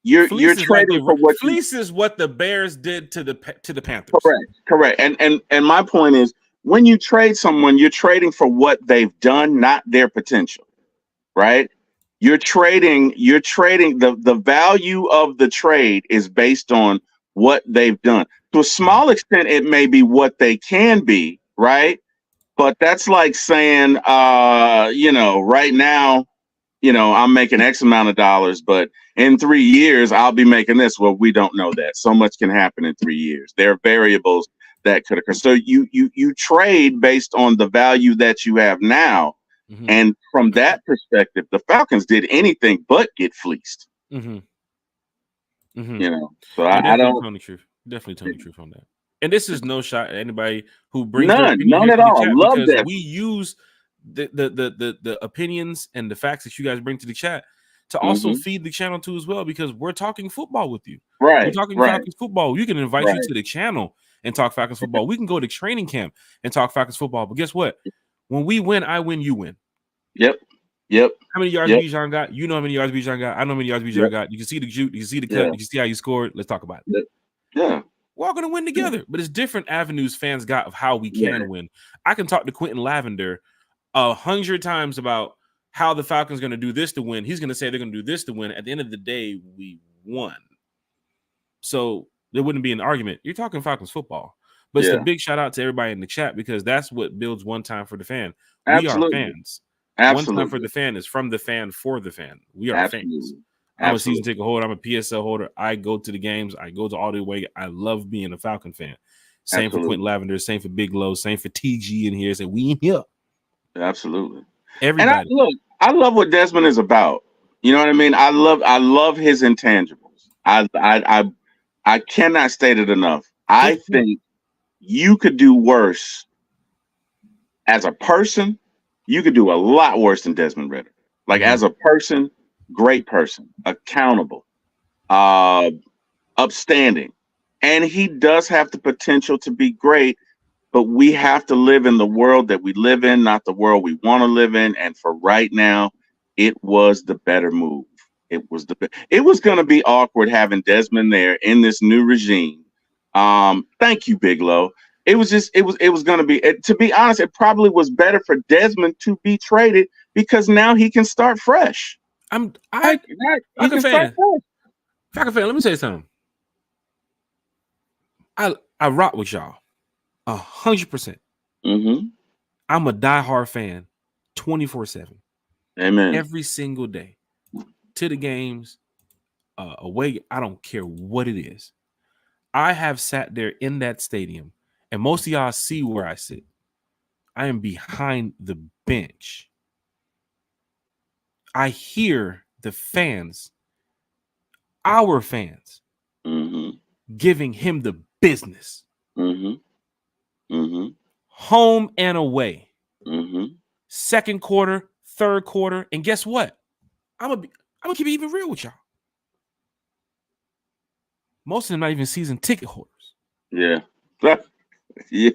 you're trading for what fleece is what the Bears did to the Panthers. Correct. And my point is, when you trade someone, you're trading for what they've done, not their potential, right? You're trading the value of the trade is based on what they've done. To a small extent, it may be what they can be, right? But that's like saying, right now, I'm making X amount of dollars, but in 3 years, I'll be making this. Well, we don't know that. So much can happen in 3 years. There are variables that could occur. So you trade based on the value that you have now. And from that perspective, the Falcons did anything but get fleeced. So I don't tell the truth. Definitely tell the truth on that. And this is no shot at anybody who brings none at all. Love that. We use the opinions and the facts that you guys bring to the chat to also feed the channel too as well, because we're talking football with you. Right. We're talking Falcons football. You can invite you to the channel and talk Falcons football. We can go to training camp and talk Falcons football. But guess what? When we win, I win, you win. Yep. How many yards Bijan got? You know how many yards Bijan got. I know how many yards Bijan got. You can see the shoot. You can see the cut. You can see how you scored. Let's talk about it. Yeah. We're all going to win together. But it's different avenues fans got of how we can win. I can talk to Quentin Lavender 100 times about how the Falcons going to do this to win. He's going to say they're going to do this to win. At the end of the day, we won. So there wouldn't be an argument. You're talking Falcons football. But it's a big shout out to everybody in the chat, because that's what builds One Time for the Fan. Absolutely. We are fans. Absolutely. One Time for the Fan is from the fan for the fan. We are fans. I'm a season ticket holder. I'm a PSL holder. I go to the games. I go to all the way. I love being a Falcon fan. Same for Quentin Lavender. Same for Big Low. Same for TG in here. So we in here. Absolutely. Everybody. And I love what Desmond is about. You know what I mean? I love his intangibles. I cannot state it enough. I think you could do worse as a person. You could do a lot worse than Desmond Ritter. Like as a person, great person, accountable, upstanding. And he does have the potential to be great, but we have to live in the world that we live in, not the world we want to live in. And for right now, it was the better move. It was going to be awkward having Desmond there in this new regime. Thank you, Bigelow. It was going to be, to be honest, it probably was better for Desmond to be traded because now he can start fresh. Falcon fan. Falcon fan, let me say something. I rock with y'all 100%. Mm-hmm. I'm a diehard fan 24/7. Amen. Every single day. To the games, away, I don't care what it is. I have sat there in that stadium, and most of y'all see where I sit. I am behind the bench. I hear the fans, our fans, giving him the business. Home and away. Second quarter, third quarter, and guess what? I'm gonna keep it even real with y'all. Most of them not even season ticket holders. Yeah. Yeah.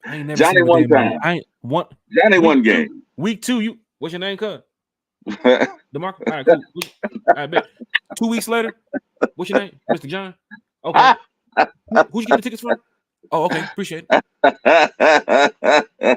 I ain't never Johnny seen one time. Johnny one game. Week 2, what's your name, cuz? DeMarco? All right, cool. I bet. 2 weeks later, what's your name? Mr. John? Okay. Who'd you get the tickets from? Oh, okay. Appreciate it.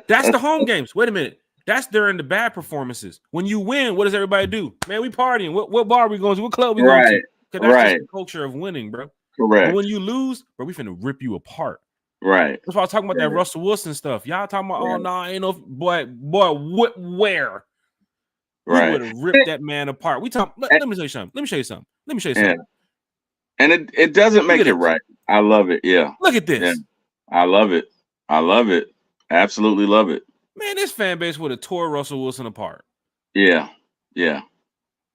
That's the home games. Wait a minute. That's during the bad performances. When you win, what does everybody do? Man, we partying. What bar are we going to? What club we going to? Because that's just the culture of winning, bro. Correct. But when you lose, bro, we finna rip you apart. Right. That's why I was talking about that Russell Wilson stuff. Y'all talking about, oh, no, ain't no, boy, where? We would have ripped that man apart. We talk. Let me show you something. Let me show you something. And it doesn't make it right. I love it. Yeah. Look at this. Yeah. I love it. Absolutely love it. Man, this fan base would have tore Russell Wilson apart. Yeah. Yeah.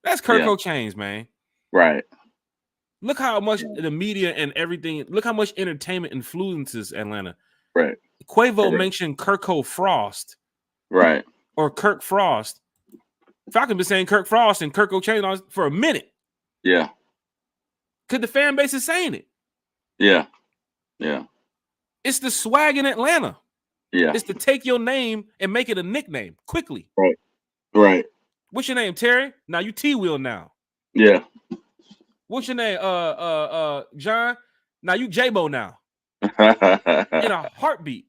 That's Kirko Chains, man. Right. Look how much the media and everything, look how much entertainment influences Atlanta. Right. Quavo mentioned Kirko Frost. Right. Or Kirk Frost. Falcon been saying Kirk Frost and Kirko Chains for a minute. Yeah. Because the fan base is saying it. Yeah. Yeah. It's the swag in Atlanta. Yeah. It's to take your name and make it a nickname quickly. Right. Right. What's your name, Terry? Now you T-Wheel now. Yeah. What's your name? John. Now you J-Bo now. In a heartbeat.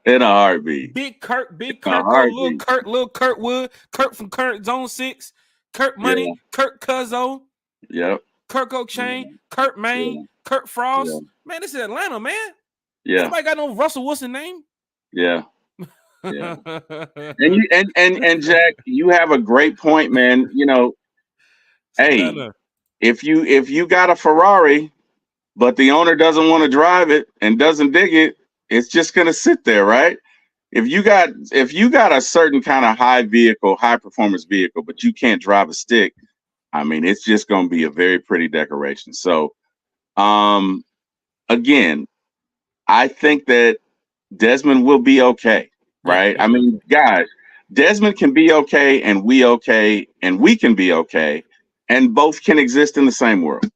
In a heartbeat. Big Kurt, little Kurt Wood, Kurt from Kurt Zone 6, Kurt Money, Kurt Cuzzo. Yep. Kurt O'Chain, Kurt Maine, Kurt Frost. Yeah. Man, this is Atlanta, man. Yeah. Nobody got no Russell Wilson name. Yeah. Yeah. and Jack, you have a great point, man. You know, hey, if you got a Ferrari, but the owner doesn't want to drive it and doesn't dig it, it's just gonna sit there, right? If you got a certain kind of high performance vehicle, but you can't drive a stick, I mean, it's just gonna be a very pretty decoration. So, again, I think that Desmond will be okay, right? I mean, guys, Desmond can be okay, and we can be okay, and both can exist in the same world.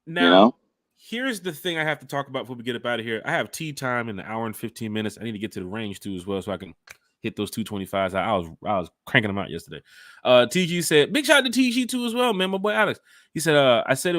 Now, you know? Here's the thing I have to talk about before we get up out of here. I have tea time in an hour and 15 minutes. I need to get to the range too as well, so I can hit those 225s. I was cranking them out yesterday. TG said, big shout out to TG too as well, man. My boy Alex. He said, I said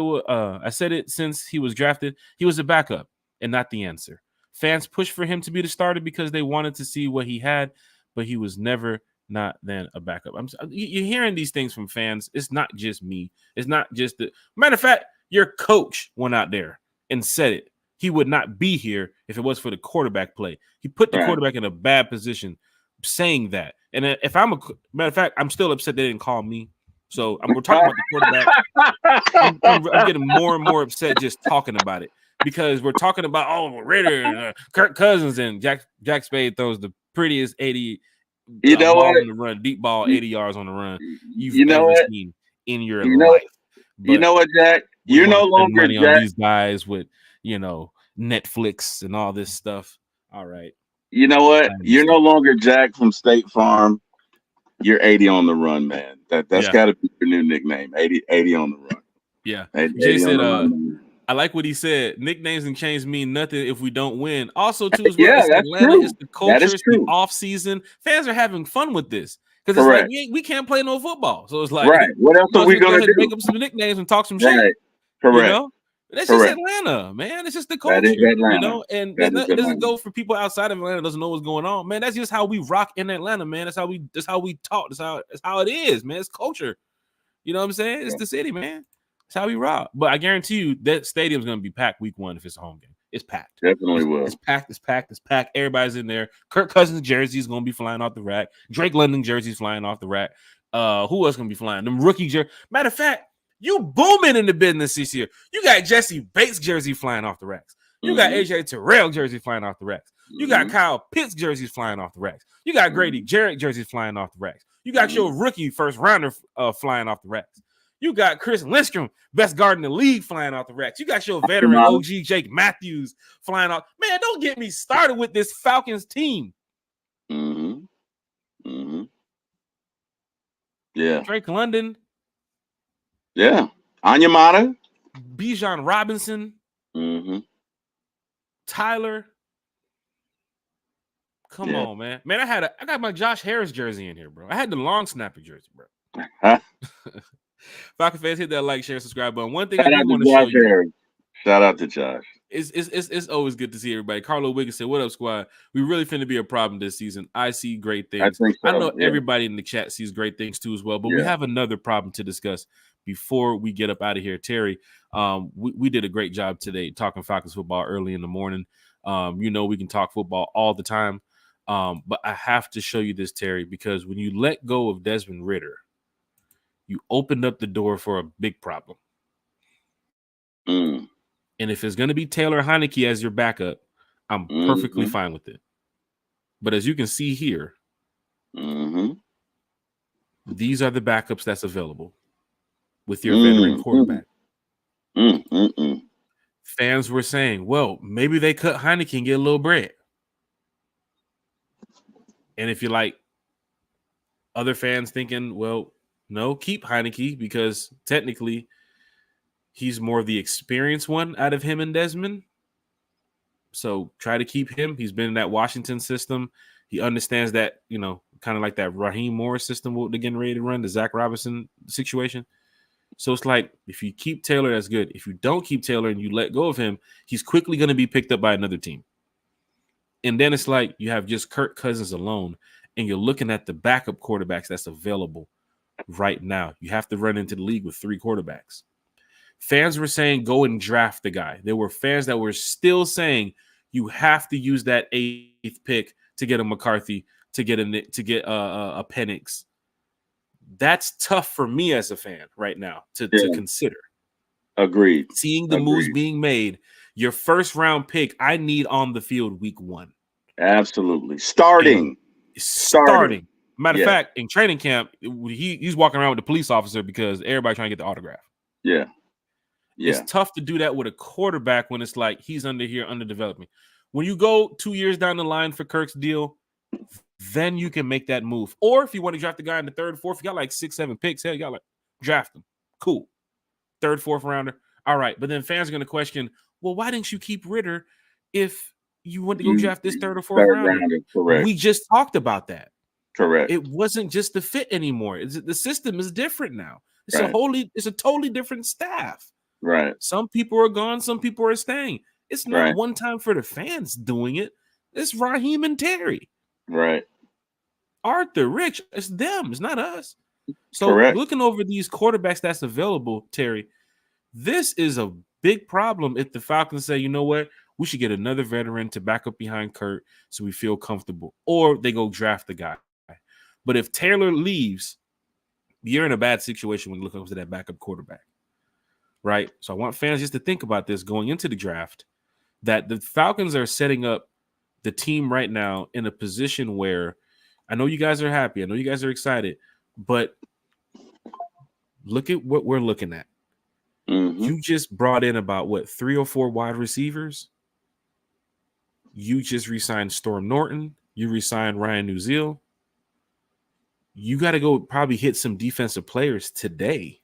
it since he was drafted. He was a backup and not the answer. Fans pushed for him to be the starter because they wanted to see what he had, but he was never not then a backup. You're hearing these things from fans. It's not just me. It's not just the matter of fact. Your coach went out there and said it. He would not be here if it was for the quarterback play. He put the quarterback in a bad position saying that. And if I'm a matter of fact, I'm still upset they didn't call me. So we're talking about the quarterback. I'm getting more and more upset just talking about it because we're talking about, Ritter, Kirk Cousins, and Jack Spade throws the prettiest 80 ball on the run, deep ball, 80 yards on the run you've ever seen in your life. But you know what, Jack? You're no longer money on these guys with, Netflix and all this stuff. All right. You know what? You're no longer Jack from State Farm. You're 80 on the run, man. That's got to be your new nickname. 80 on the run. Yeah. Jay said, I like what he said. Nicknames and chains mean nothing if we don't win. Also, too, as well, Yeah, it's that's Atlanta, true. it's the That culture, is it's the true. off season. Fans are having fun with this because it's like Correct. we can't play no football. So it's like Right. What else might are as we well go gonna ahead and do? make up some nicknames and talk some shit. Right. You Correct. know, that's just Correct. Atlanta, man. It's just the That is culture, you Atlanta. know. And That is it doesn't Atlanta. go for people outside of Atlanta. Doesn't know what's going on, man. That's just how we rock in Atlanta, man. That's how we talk. That's how it is, man. It's culture. You know what I'm saying? It's the city, man. It's how we rock. But I guarantee you that stadium's gonna be packed week 1 if it's a home game. It's packed. Definitely will. It's packed. It's packed. It's packed. Everybody's in there. Kirk Cousins jersey is gonna be flying off the rack. Drake London jersey's flying off the rack. Who else gonna be flying? Them rookie jersey. Matter of fact, you booming in the business this year. You got Jesse Bates jersey flying off the racks. You got AJ Terrell jersey flying off the racks. You got Kyle Pitts jerseys flying off the racks. You got Grady Jarrett jerseys flying off the racks. You got your rookie first rounder flying off the racks. You got Chris Lindstrom, best guard in the league, flying off the racks. You got your veteran OG Jake Matthews flying off. Man, don't get me started with this Falcons team. Yeah. Drake London. Yeah. Anyamata. Bijan Robinson. Tyler. Come on, man. Man, I got my Josh Harris jersey in here, bro. I had the long snapper jersey, bro. Falcon fans, hit that like, share, subscribe button. One thing I do want to show you. Shout out to Josh. It's always good to see everybody. Carlo Wiggins said, "What up, squad? We really finna be a problem this season. I see great things. I know everybody in the chat sees great things too as well. But we have another problem to discuss before we get up out of here. Terry, we did a great job today talking Falcons football early in the morning. You know we can talk football all the time, but I have to show you this, Terry, because when you let go of Desmond Ridder, you opened up the door for a big problem. And if it's going to be Taylor Heineke as your backup, I'm perfectly fine with it. But as you can see here, these are the backups that's available with your veteran quarterback. Fans were saying, well, maybe they cut Heineke and get a little bread. And if you like other fans thinking, well, no, keep Heineke because technically he's more of the experienced one out of him and Desmond. So try to keep him. He's been in that Washington system. He understands that, you know, kind of like that Raheem Morris system they're getting ready to run, the Zach Robinson situation. So it's like, if you keep Taylor, that's good. If you don't keep Taylor and you let go of him, he's quickly going to be picked up by another team. And then it's like you have just Kirk Cousins alone, and you're looking at the backup quarterbacks that's available right now. You have to run into the league with 3 quarterbacks. Fans were saying go and draft the guy. There were fans that were still saying you have to use that 8th pick to get a McCarthy, to get a Penix. That's tough for me as a fan right now to consider. Agreed. Seeing the moves being made, your first round pick, I need on the field week 1. Absolutely. Starting. Matter of fact, in training camp, he's walking around with the police officer because everybody trying to get the autograph. Yeah. It's tough to do that with a quarterback when it's like he's under development. When you go 2 years down the line for Kirk's deal, then you can make that move. Or if you want to draft the guy in the 3rd, 4th, you got like 6, 7 picks. Hell, you got like draft him. Cool. 3rd, 4th rounder. All right. But then fans are going to question, well, why didn't you keep Ridder if you want to go draft this 3rd or 4th rounder? Correct. We just talked about that. Correct. It wasn't just the fit anymore. The system is different now. It's a totally different staff. Right. Some people are gone. Some people are staying. It's not one time for the fans doing it. It's Raheem and Terry. Right. Arthur, Rich, it's them. It's not us. So looking over these quarterbacks that's available, Terry, this is a big problem if the Falcons say, you know what, we should get another veteran to back up behind Kurt so we feel comfortable. Or they go draft the guy. But if Taylor leaves, you're in a bad situation when you look up to that backup quarterback. Right? So I want fans just to think about this going into the draft, that the Falcons are setting up the team right now in a position where I know you guys are happy. I know you guys are excited, but look at what we're looking at. You just brought in about 3 or 4 wide receivers. You just re-signed Storm Norton. You re-signed Ryan Nuzil. You got to go probably hit some defensive players today.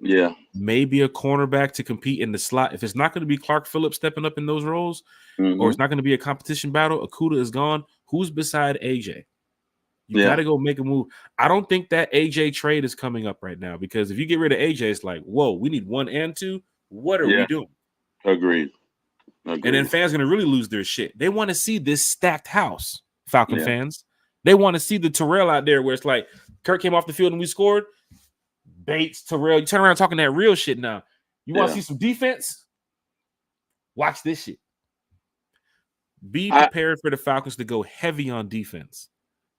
Yeah. Maybe a cornerback to compete in the slot. If it's not going to be Clark Phillips stepping up in those roles, or it's not going to be a competition battle, Okudah is gone. Who's beside AJ? You got to go make a move. I don't think that AJ trade is coming up right now, because if you get rid of AJ, it's like, whoa, we need 1 and 2. What are we doing? Agreed. And then fans are going to really lose their shit. They want to see this stacked house, Falcon fans. They want to see the Terrell out there where it's like Kirk came off the field and we scored. Bates, Terrell, you turn around talking that real shit now. You want to see some defense? Watch this shit. Be prepared for the Falcons to go heavy on defense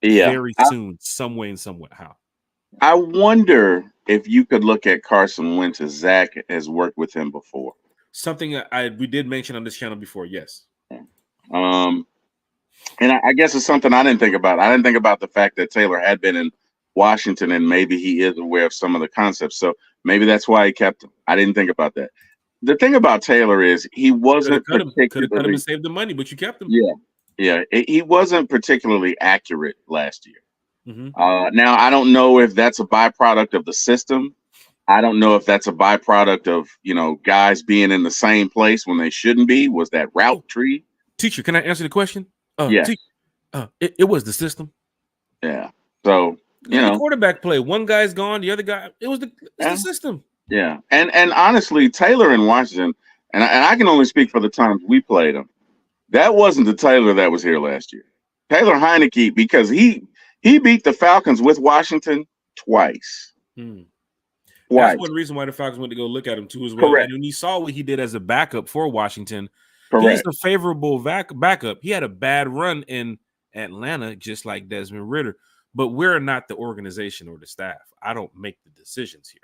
very soon, some way and how. I wonder if you could look at Carson Wentz as Zach has worked with him before. Something we did mention on this channel before, yes. And I guess it's something I didn't think about. I didn't think about the fact that Taylor had been in Washington and maybe he is aware of some of the concepts. So maybe that's why he kept him. I didn't think about that. The thing about Taylor is he wasn't particularly could have cut him and saved the money, but you kept him. Yeah. He wasn't particularly accurate last year. Now I don't know if that's a byproduct of the system. I don't know if that's a byproduct of, guys being in the same place when they shouldn't be. Was that route tree? Teacher, can I answer the question? Yeah. It was the system. Yeah. So, the quarterback play. One guy's gone, the other guy. It was the system. Yeah. And honestly, Taylor in Washington, and I can only speak for the times we played him, that wasn't the Taylor that was here last year. Taylor Heineke, because he beat the Falcons with Washington twice. That's one reason why the Falcons went to go look at him too as well. Correct. And when you saw what he did as a backup for Washington, Correct. He's a favorable backup. He had a bad run in Atlanta, just like Desmond Ridder. But we're not the organization or the staff. I don't make the decisions here.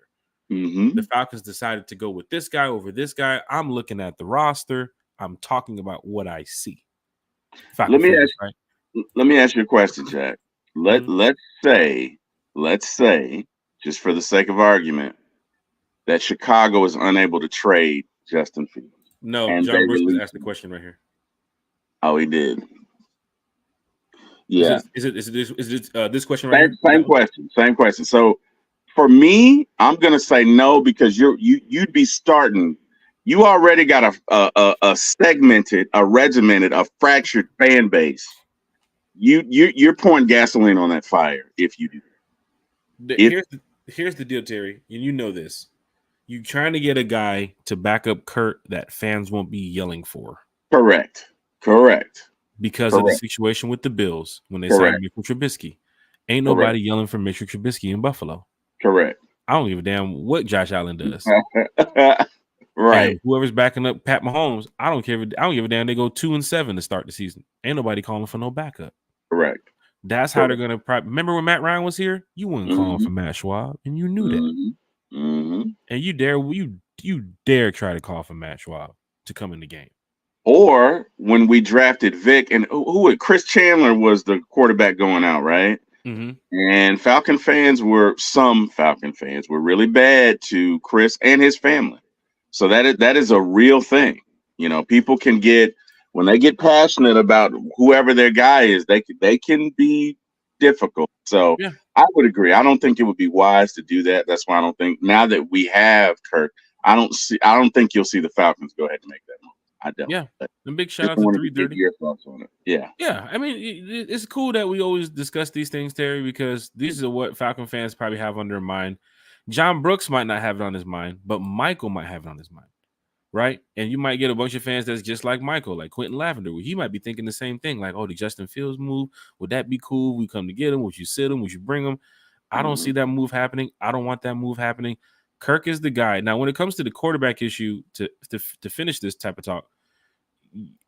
The Falcons decided to go with this guy over this guy. I'm looking at the roster. I'm talking about what I see. Let me ask you a question, Jack. Let's say, just for the sake of argument, that Chicago is unable to trade Justin Fields. No, John Bush just asked the question right here. Oh, he did. Yeah. Is it this question right here? Same question. So for me, I'm gonna say no, because you'd be starting. You already got a segmented, a regimented, a fractured fan base. You're pouring gasoline on that fire if you do. Here's the deal, Terry, and you know this. You're trying to get a guy to back up Kurt that fans won't be yelling for. Correct. Because of the situation with the Bills when they signed Mitchell Trubisky. Ain't nobody yelling for Mitchell Trubisky in Buffalo. Correct. I don't give a damn what Josh Allen does. Right. And whoever's backing up Pat Mahomes, I don't care. I don't give a damn. They go 2-7 to start the season. Ain't nobody calling for no backup. Correct. That's how they're gonna. Remember when Matt Ryan was here? You weren't calling for Matt Schwab, and you knew that. And you dare try to call for Matt Schwab to come in the game. Or when we drafted Vic, and Chris Chandler was the quarterback going out, right? And some Falcon fans were really bad to Chris and his family. So that is a real thing. People can get, when they get passionate about whoever their guy is, they can be difficult. So I would agree. I don't think it would be wise to do that. That's why I don't think, now that we have Kirk, I don't think you'll see the Falcons go ahead and make that move. I don't. Yeah. And big shout out to 330. Your thoughts on it. Yeah. Yeah. I mean, it's cool that we always discuss these things, Terry, because these are what Falcon fans probably have on their mind. John Brooks might not have it on his mind, but Michael might have it on his mind. Right? And you might get a bunch of fans that's just like Michael, like Quentin Lavender, where he might be thinking the same thing, like, oh, the Justin Fields move, would that be cool? We come to get him. Would you sit him? Would you bring him? I don't see that move happening. I don't want that move happening. Kirk is the guy. Now, when it comes to the quarterback issue, to finish this type of talk,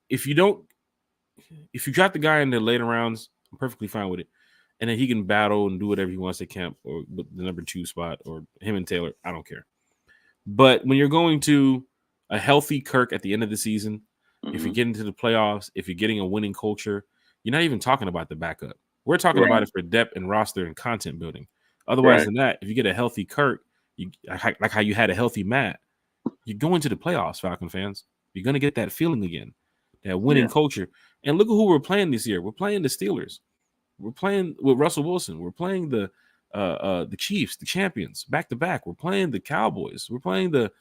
if you drop the guy in the later rounds, I'm perfectly fine with it. And then he can battle and do whatever he wants at camp or the number 2 spot or him and Taylor. I don't care. But when you're going to a healthy Kirk at the end of the season, if you get into the playoffs, if you're getting a winning culture, you're not even talking about the backup. We're talking about it for depth and roster and content building. Otherwise than that, if you get a healthy Kirk, like how you had a healthy Matt, you're going to the playoffs, Falcon fans. You're going to get that feeling again, that winning culture. And look at who we're playing this year. We're playing the Steelers. We're playing with Russell Wilson. We're playing the the Chiefs, the champions, back to back. We're playing the Cowboys. We're playing the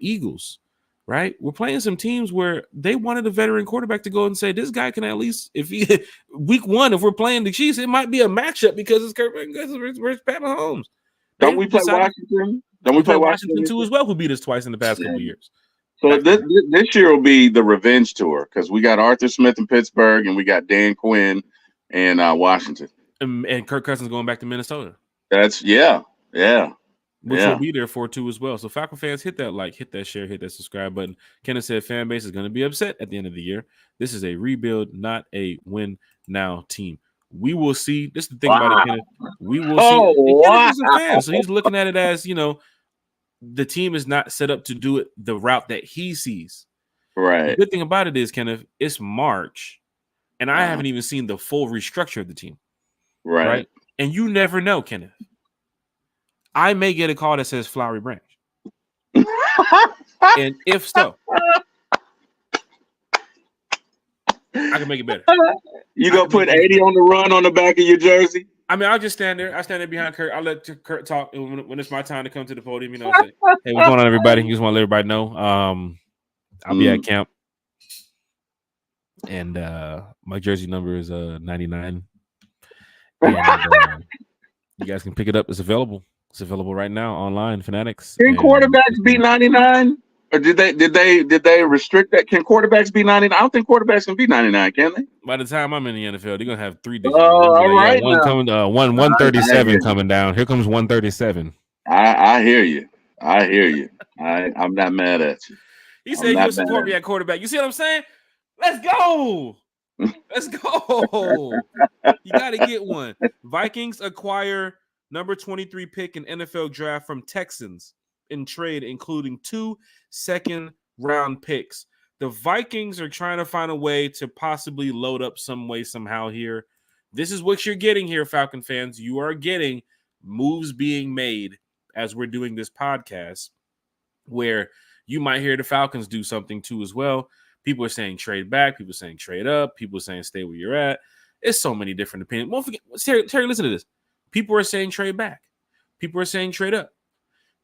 Eagles, right? We're playing some teams where they wanted a veteran quarterback to go and say, this guy can at least, if he week one, if we're playing the Chiefs, it might be a matchup because it's Pat Mahomes. Don't we play Washington? We play Washington too as well, who beat us twice in the past couple of years. So this year will be the revenge tour because we got Arthur Smith in Pittsburgh and we got Dan Quinn in Washington. And Kirk Cousins going back to Minnesota. That's Which we'll be there for too as well. So Falcon fans, hit that like, hit that share, hit that subscribe button. Kenneth said fan base is going to be upset at the end of the year. This is a rebuild, not a win now team. We will see. This is the thing about it, Kenneth. We will see. Kenneth is a fan, so he's looking at it as, the team is not set up to do it the route that he sees. Right. The good thing about it is, Kenneth, it's March, and I haven't even seen the full restructure of the team. Right. And you never know, Kenneth. I may get a call that says Flowery Branch. And if so, I can make it better. You gonna put 80 on the run on the back of your jersey? I mean, I'll just stand there. I stand there behind Kurt. I'll let Kurt talk when it's my time to come to the podium. Say, hey, what's going on, everybody? You just want to let everybody know. I'll be at camp. And my jersey number is 99. And you guys can pick it up. It's available. It's available right now online. Fanatics. Can quarterbacks be 99? Or did they restrict that? Can quarterbacks be 99? I don't think quarterbacks can be 99, can they? By the time I'm in the NFL, they're gonna have 3 digits. All right, one coming, 137 coming down. Here comes 137. I hear you. I'm not mad at you. He said you'll support me at quarterback. You see what I'm saying? Let's go. Let's go. You got to get one. Vikings acquire number 23 pick in NFL draft from Texans in trade, including 2 second-round picks. The Vikings are trying to find a way to possibly load up some way, somehow here. This is what you're getting here, Falcon fans. You are getting moves being made as we're doing this podcast, where you might hear the Falcons do something too as well. People are saying trade back. People are saying trade up. People are saying stay where you're at. It's so many different opinions. Won't forget, Terry, listen to this. People are saying trade back. People are saying trade up.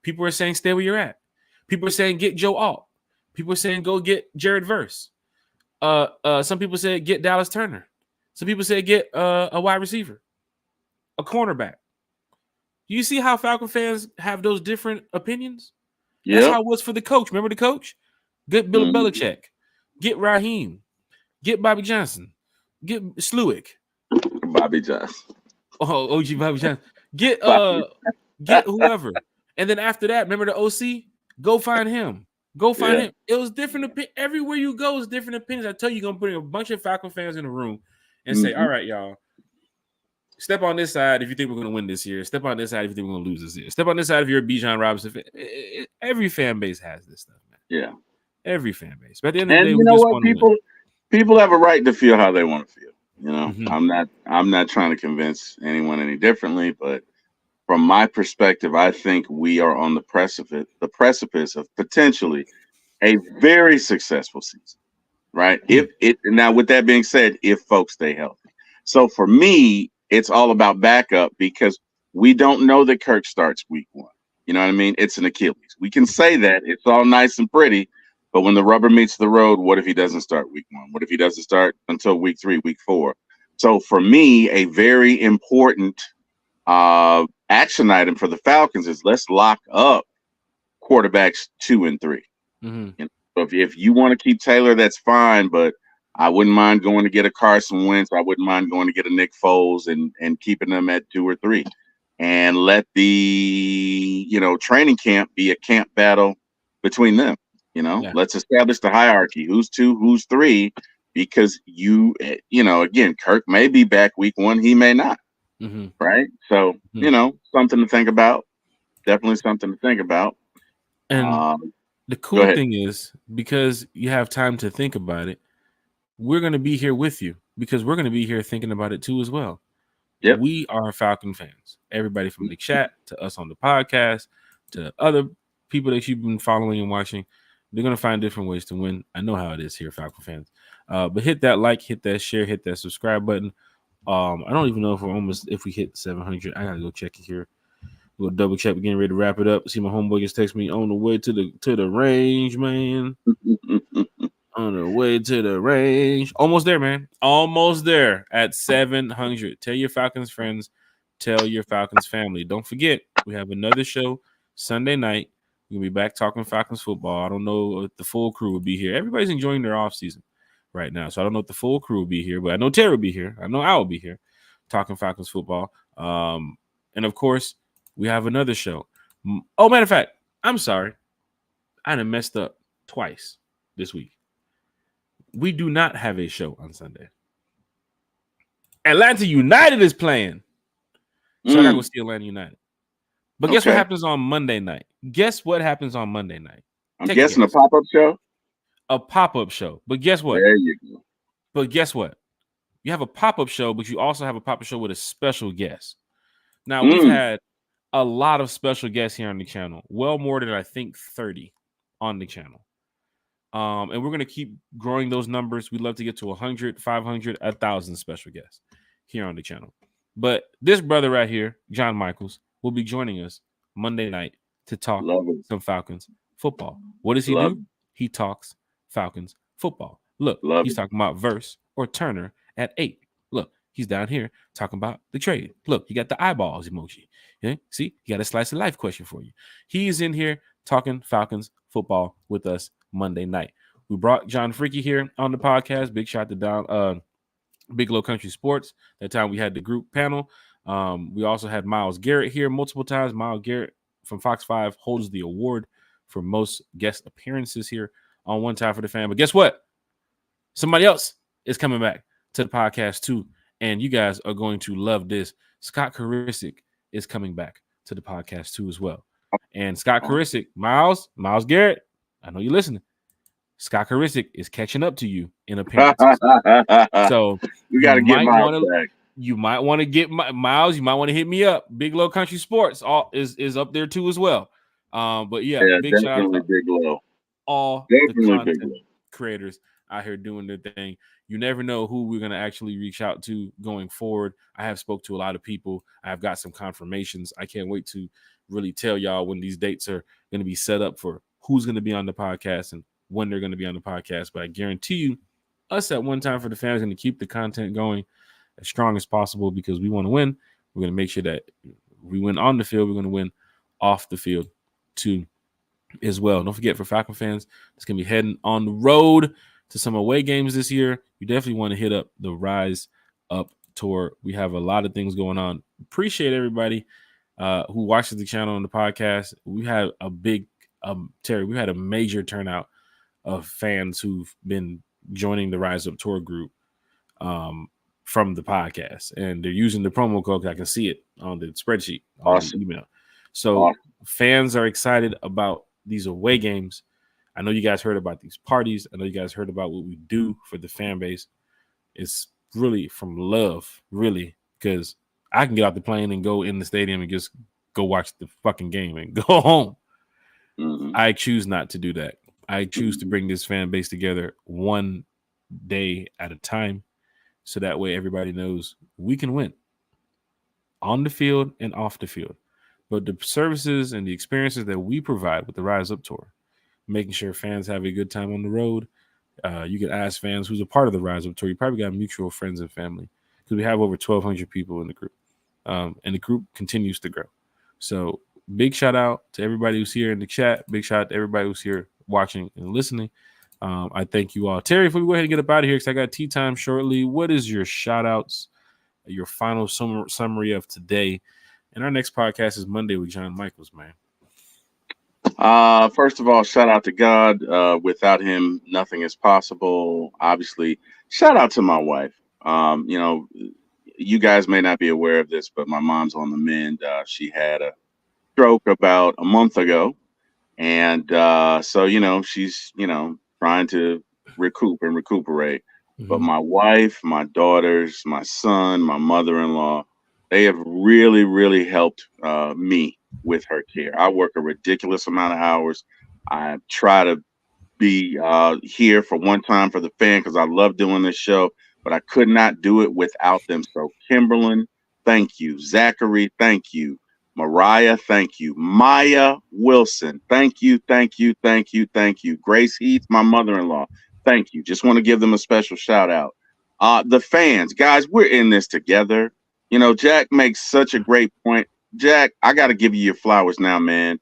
People are saying stay where you're at. People are saying get Joe Alt. People are saying go get Jared Verse. Some people said get Dallas Turner. Some people said get a wide receiver, a cornerback. You see how Falcon fans have those different opinions? Yeah. That's how it was for the coach. Remember the coach? Get Bill Belichick. Get Raheem. Get Bobby Johnson. Get Sluick. Bobby Johnson. Oh, OG Bobby Johnson. Get whoever. And then after that, remember the OC? Go find him. Go find him. It was different. Everywhere you go is different opinions. I tell you, you're going to bring a bunch of Falcon fans in the room and say, all right, y'all, step on this side if you think we're going to win this year. Step on this side if you think we're going to lose this year. Step on this side if you're a Bijan Robinson fan. Every fan base has this stuff, man. Yeah. Every fan base. But at the end of the day, you know what? People have a right to feel how they want to feel. You know, I'm not trying to convince anyone any differently, but from my perspective, I think we are on the precipice of potentially a very successful season, right? Now, with that being said, if folks stay healthy. So for me, it's all about backup because we don't know that Kirk starts week 1. You know what I mean? It's an Achilles. We can say that it's all nice and pretty, but when the rubber meets the road, what if he doesn't start week 1? What if he doesn't start until week 3, week 4? So for me, a very important action item for the Falcons is let's lock up quarterbacks 2 and 3. Mm-hmm. So if you want to keep Taylor, that's fine, but I wouldn't mind going to get a Carson Wentz. I wouldn't mind going to get a Nick Foles and keeping them at 2 or 3, and let the training camp be a camp battle between them. Let's establish the hierarchy. Who's 2, who's 3, because again, Kirk may be back week 1, he may not. Mm-hmm. Right. So, something to think about. Definitely something to think about. And the cool thing is, because you have time to think about it, we're going to be here with you because we're going to be here thinking about it too as well. Yep. We are Falcon fans. Everybody from the chat to us on the podcast to other people that you've been following and watching, they're going to find different ways to win. I know how it is here, Falcon fans. But hit that like, hit that share, hit that subscribe button. I don't even know if we hit 700. I gotta go check it here. We'll double check. We're getting ready to wrap it up. See, my homeboy just text me on the way to the range, man. On the way to the range. Almost there, man. Almost there at 700. Tell your Falcons friends. Tell your Falcons family. Don't forget, we have another show Sunday night. We'll be back talking Falcons football. I don't know if the full crew will be here. Everybody's enjoying their off season right now, so I don't know if the full crew will be here, but I know Terry will be here. I know I will be here talking Falcons football. And of course, we have another show. Oh, matter of fact, I'm sorry. I done messed up twice this week. We do not have a show on Sunday. Atlanta United is playing. So I gotta go see Atlanta United. But guess what happens on Monday night? Guess what happens on Monday night? I'm guessing a pop-up show? A pop-up show. But guess what? There you go. But guess what? You have a pop-up show, but you also have a pop-up show with a special guest. Now, we've had a lot of special guests here on the channel. Well more than, I think, 30 on the channel. And we're going to keep growing those numbers. We'd love to get to 100, 500, 1,000 special guests here on the channel. But this brother right here, John Michaels, will be joining us Monday night to talk some Falcons football. What does he do? He talks Falcons football. Look, he's talking about Verse or Turner at 8. Look, he's down here talking about the trade. Look, he got the eyeballs emoji. Yeah, see, he got a slice of life question for you. He's in here talking Falcons football with us Monday night. We brought John Freaky here on the podcast. Big shout to Big Low Country Sports. That time we had the group panel. We also had Myles Garrett here multiple times. Myles Garrett from Fox 5 holds the award for most guest appearances here on One Time for the Fan. But guess what? Somebody else is coming back to the podcast too, and you guys are going to love this. Scott Karisic is coming back to the podcast too as well. And Scott Karisic, Myles Garrett, I know you're listening. Scott Karisic is catching up to you in appearances. So you got to get Myles back. You might want to get Myles. You might want to hit me up. Big Low Country Sports is up there too as well. But yeah, big shout out to Big Low. All the content creators out here doing their thing. You never know who we're going to actually reach out to going forward. I have spoke to a lot of people. I've got some confirmations. I can't wait to really tell y'all when these dates are going to be set up for who's going to be on the podcast and when they're going to be on the podcast. But I guarantee you, us at One Time for the Fans going to keep the content going as strong as possible because we want to win. We're going to make sure that we win on the field. We're going to win off the field too as well. Don't forget, for Falcon fans that's going to be heading on the road to some away games this year, you definitely want to hit up the Rise Up tour. We have a lot of things going on. Appreciate everybody who watches the channel and the podcast. We had a big Terry, we had a major turnout of fans who've been joining the Rise Up tour group from the podcast, and they're using the promo code. I can see it on the spreadsheet on the email. So fans are excited about these away games. I know you guys heard about these parties. I know you guys heard about what we do for the fan base. It's really from love, really, because I can get off the plane and go in the stadium and just go watch the fucking game and go home. I choose not to do that. I choose to bring this fan base together one day at a time, so that way everybody knows we can win on the field and off the field. But the services and the experiences that we provide with the Rise Up tour, making sure fans have a good time on the road. You can ask fans who's a part of the Rise Up tour. You probably got mutual friends and family because we have over 1,200 people in the group, and the group continues to grow. So big shout out to everybody who's here in the chat. Big shout out to everybody who's here watching and listening. I thank you all. Terry, if we go ahead and get up out of here because I got tea time shortly, what is your shout outs, your final summary of today? And our next podcast is Monday with John Michaels, man. First of all, shout out to God. Without him, nothing is possible. Obviously, shout out to my wife. You know, you guys may not be aware of this, but my mom's on the mend. She had a stroke about a month ago. And so, you know, she's, you know, trying to recuperate. But my wife, my daughters, my son, my mother-in-law, they have really, really helped me with her care. I work a ridiculous amount of hours. I try to be here for One Time for the Fan because I love doing this show. but I could not do it without them. So Kimberlyn, thank you. Zachary, thank you. Mariah, thank you. Maya Wilson, thank you, thank you, thank you, thank you. Grace Heath, my mother-in-law, thank you. Just want to give them a special shout out. The fans, guys, we're in this together. You know, Jack makes such a great point. Jack, I got to give you your flowers now, man.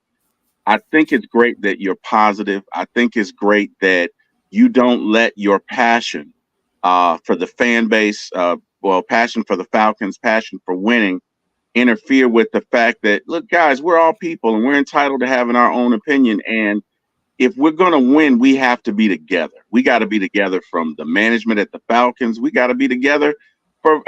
I think it's great that you're positive. I think it's great that you don't let your passion for the fan base, passion for the Falcons, passion for winning, interfere with the fact that, look, guys, we're all people and we're entitled to having our own opinion. And if we're going to win, we have to be together. We got to be together from the management at the Falcons. We got to be together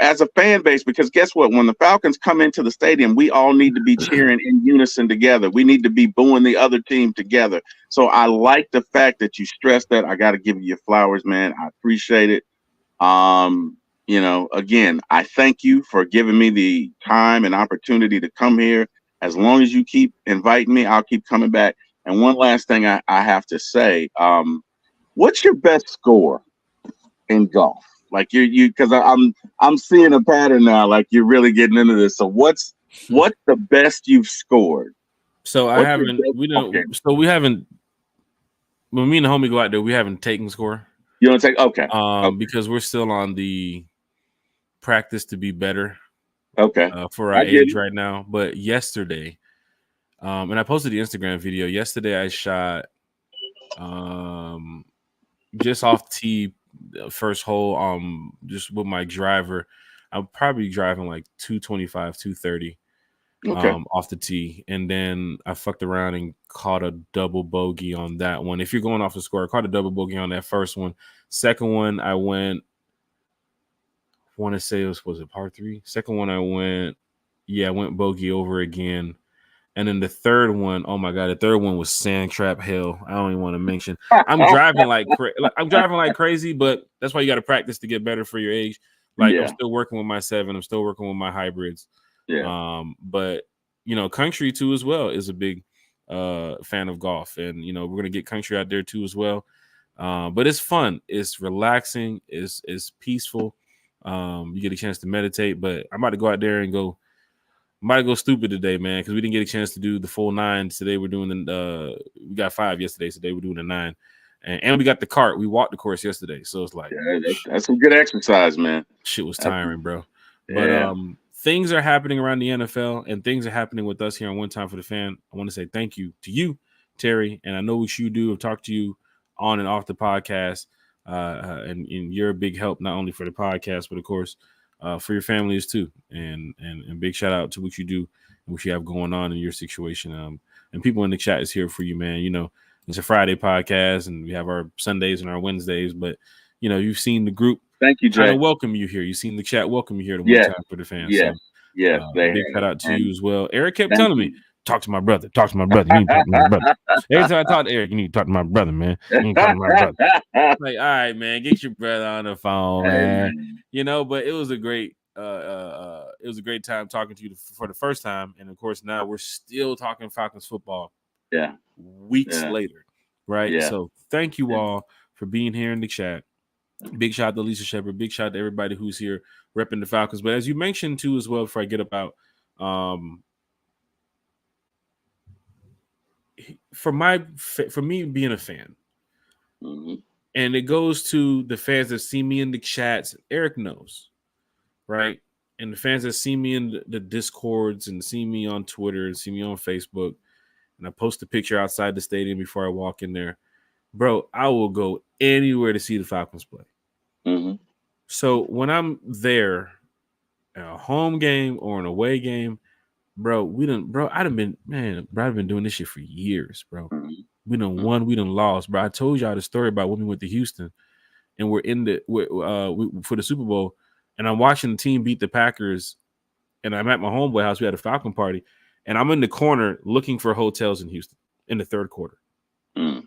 as a fan base, because guess what? When the Falcons come into the stadium, we all need to be cheering in unison together. We need to be booing the other team together. So I like the fact that you stressed that. I got to give you your flowers, man. I appreciate it. You know, again, I thank you for giving me the time and opportunity to come here. As long as you keep inviting me, I'll keep coming back. And one last thing I have to say, what's your best score in golf? Like because I'm seeing a pattern now. Like you're really getting into this. So what's the best you've scored? So I haven't. We don't. Okay. So we haven't. When me and the homie go out there, we haven't taken score. You don't take okay. Because we're still on the practice to be better. Okay. For our age right now, but yesterday, and I posted the Instagram video. Yesterday, I shot just off tee. First hole, just with my driver, I'm probably driving like 225, 230 off the tee. And then I fucked around and caught a double bogey on that one. If you're going off the score, I caught a double bogey on that first one. Second one, I went, I want to say was it par 3? Second one, I went bogey over again. And then the third one, oh my God, the third one was sand trap hell. I don't even want to mention. I'm driving like crazy, but that's why you got to practice to get better for your age. Like I'm still working with my 7, I'm still working with my hybrids. Yeah. But you know, Country too as well is a big fan of golf, and you know we're gonna get Country out there too as well. But it's fun, it's relaxing, it's peaceful. You get a chance to meditate. But I'm about to go out there and go. Might go stupid today, man, because we didn't get a chance to do the full 9 today. We're doing we got 5 yesterday. So today we're doing the 9, and we got the cart. We walked the course yesterday, so it's like that's some good exercise, man. Shit was tiring, bro. But things are happening around the NFL, and things are happening with us here on One Time for the Fan. I want to say thank you to you, Terry, and I know what you do. I've talked to you on and off the podcast, and you're a big help not only for the podcast, but of course. For your families too, and big shout out to what you do and what you have going on in your situation. And people in the chat is here for you, man. You know, it's a Friday podcast, and we have our Sundays and our Wednesdays. But you know, you've seen the group. Thank you, Jay. Welcome you here. You've seen the chat. Welcome you here to One Time for the Fans. Yes, yes. Big shout out to you as well. Eric kept telling me, talk to my brother. Talk to my brother. You need to talk to my brother. Every time I talk to Eric, you need to talk to my brother, man. You need to talk to my brother. Like, all right, man, get your brother on the phone, man. You know, but it was a great time talking to you for the first time, and of course now we're still talking Falcons football. Yeah, weeks later, right? Yeah. So thank you all for being here in the chat. Big shout out to Lisa Shepard. Big shout out to everybody who's here repping the Falcons. But as you mentioned too, as well, before I get about for me being a fan, and it goes to the fans that see me in the chats. Eric knows, right? And the fans that see me in the Discords and see me on Twitter and see me on Facebook, and I post a picture outside the stadium before I walk in there, bro, I will go anywhere to see the Falcons play. So when I'm there at a home game or an away game, bro, I've been doing this shit for years, bro. We done won, we done lost, bro. I told y'all the story about when we went to Houston and we're for the Super Bowl, and I'm watching the team beat the Packers, and I'm at my homeboy house. We had a Falcon party, and I'm in the corner looking for hotels in Houston in the third quarter. You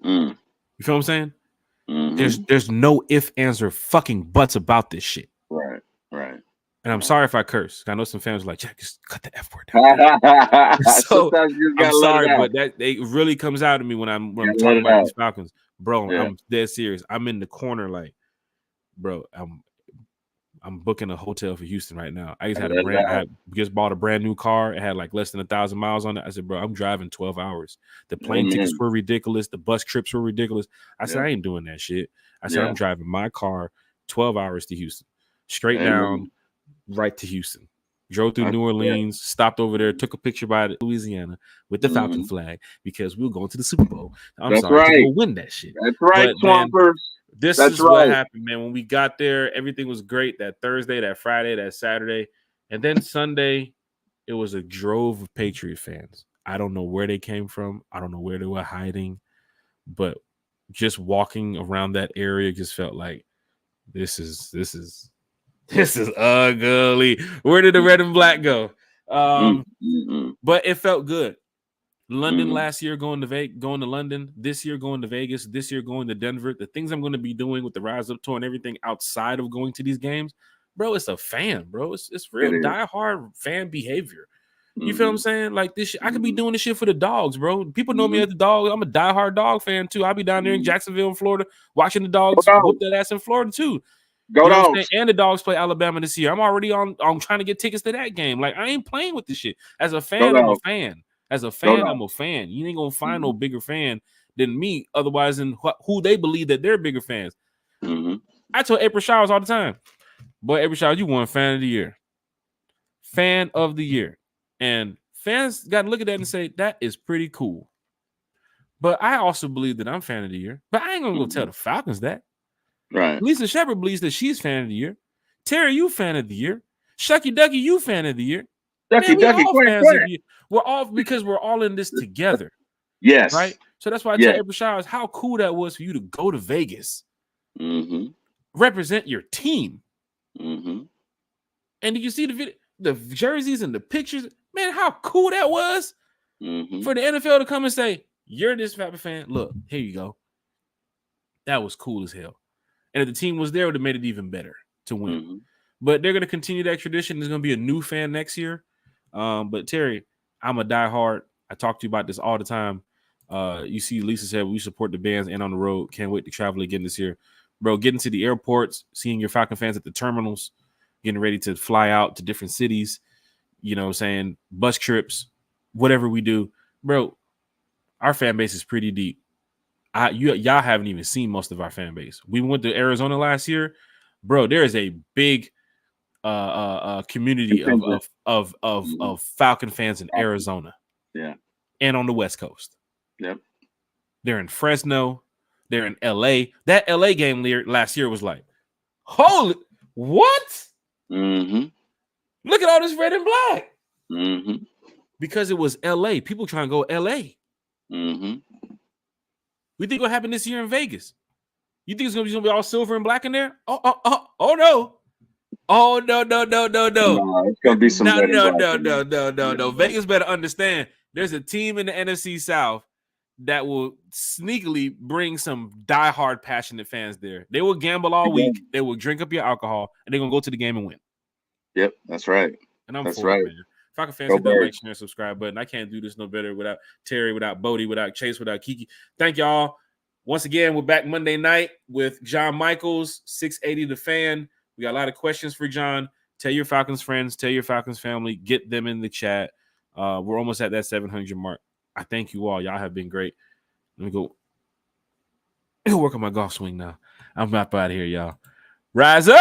feel what I'm saying? There's no ifs, ands, or fucking buts about this shit. Right. And I'm sorry if I curse. I know some fans are like, Jack, just cut the F word down. So I'm sorry, but that it really comes out of me when I'm talking about these Falcons. Bro, I'm dead serious. I'm in the corner like, bro, I'm booking a hotel for Houston right now. I just bought a brand new car. It had like less than 1,000 miles on it. I said, bro, I'm driving 12 hours. The plane tickets were ridiculous. The bus trips were ridiculous. I said, I ain't doing that shit. I said, I'm driving my car 12 hours to Houston, straight down, right to Houston. Drove through New Orleans, stopped over there, took a picture by Louisiana with the Falcon flag because we were going to the Super Bowl. I'm sorry to go win that shit. That's right, but, Swampers. This is what happened, man. When we got there, everything was great. That Thursday, that Friday, that Saturday. And then Sunday, it was a drove of Patriot fans. I don't know where they came from. I don't know where they were hiding. But just walking around that area just felt like this is ugly. Where did the red and black go? But it felt good. London last year going to London, this year going to Vegas, this year going to Denver. The things I'm going to be doing with the Rise Up Tour and everything outside of going to these games, bro, it's a fan, bro. It's real diehard fan behavior. You feel what I'm saying? Like this shit, I could be doing this shit for the dogs, bro. People know me as the dog. I'm a diehard dog fan too. I'll be down there in Jacksonville, Florida, watching the dogs whoop that ass in Florida too. Go dogs. And the dogs play Alabama this year. I'm already I'm trying to get tickets to that game. Like I ain't playing with this shit. As a fan, I'm a fan. As a fan, I'm a fan. You ain't gonna find no bigger fan than me. Otherwise, than who they believe that they're bigger fans. I tell April Showers all the time, boy, April Showers, you won fan of the year. Fan of the year. And fans got to look at that and say, that is pretty cool. But I also believe that I'm fan of the year. But I ain't gonna go tell the Falcons that. Right. Lisa Shepard believes that she's fan of the year. Terry, you fan of the year. Shucky Ducky, you fan of the year. Ducky, We're all because we're all in this together. Yes. Right? So that's why I tell April Showers how cool that was for you to go to Vegas. Represent your team. And did you see the video, the jerseys and the pictures? Man, how cool that was for the NFL to come and say, you're this Falcon fan. Look, here you go. That was cool as hell. And if the team was there, it would have made it even better to win. But they're going to continue that tradition. There's going to be a new fan next year. But Terry, I'm a diehard. I talk to you about this all the time. You see, Lisa said we support the bands and on the road. Can't wait to travel again this year. Bro, getting to the airports, seeing your Falcon fans at the terminals, getting ready to fly out to different cities, you know what I'm saying, bus trips, whatever we do. Bro, our fan base is pretty deep. Y'all haven't even seen most of our fan base. We went to Arizona last year. Bro, there is a big community of Falcon fans in Arizona. Yeah. And on the West Coast. Yep. They're in Fresno. They're in LA. That LA game last year was like, holy, what? Look at all this red and black. Because it was LA. People trying to go LA. We think what happened this year in Vegas. You think it's gonna be all silver and black in there? Oh no. Oh no. No, it's gonna be some no. Vegas better understand there's a team in the NFC South that will sneakily bring some diehard passionate fans there. They will gamble all week, they will drink up your alcohol, and they're gonna go to the game and win. Yep, that's right. And I'm that's for right. it, man. Falcon fans, hit that like, share, and subscribe button. I can't do this no better without Terry, without Bodie, without Chase, without Kiki. Thank y'all. Once again, we're back Monday night with John Michaels, 680 The Fan. We got a lot of questions for John. Tell your Falcons friends, tell your Falcons family, get them in the chat. We're almost at that 700 mark. I thank you all. Y'all have been great. Let me go work on my golf swing now. I'm up out of here, y'all. Rise up.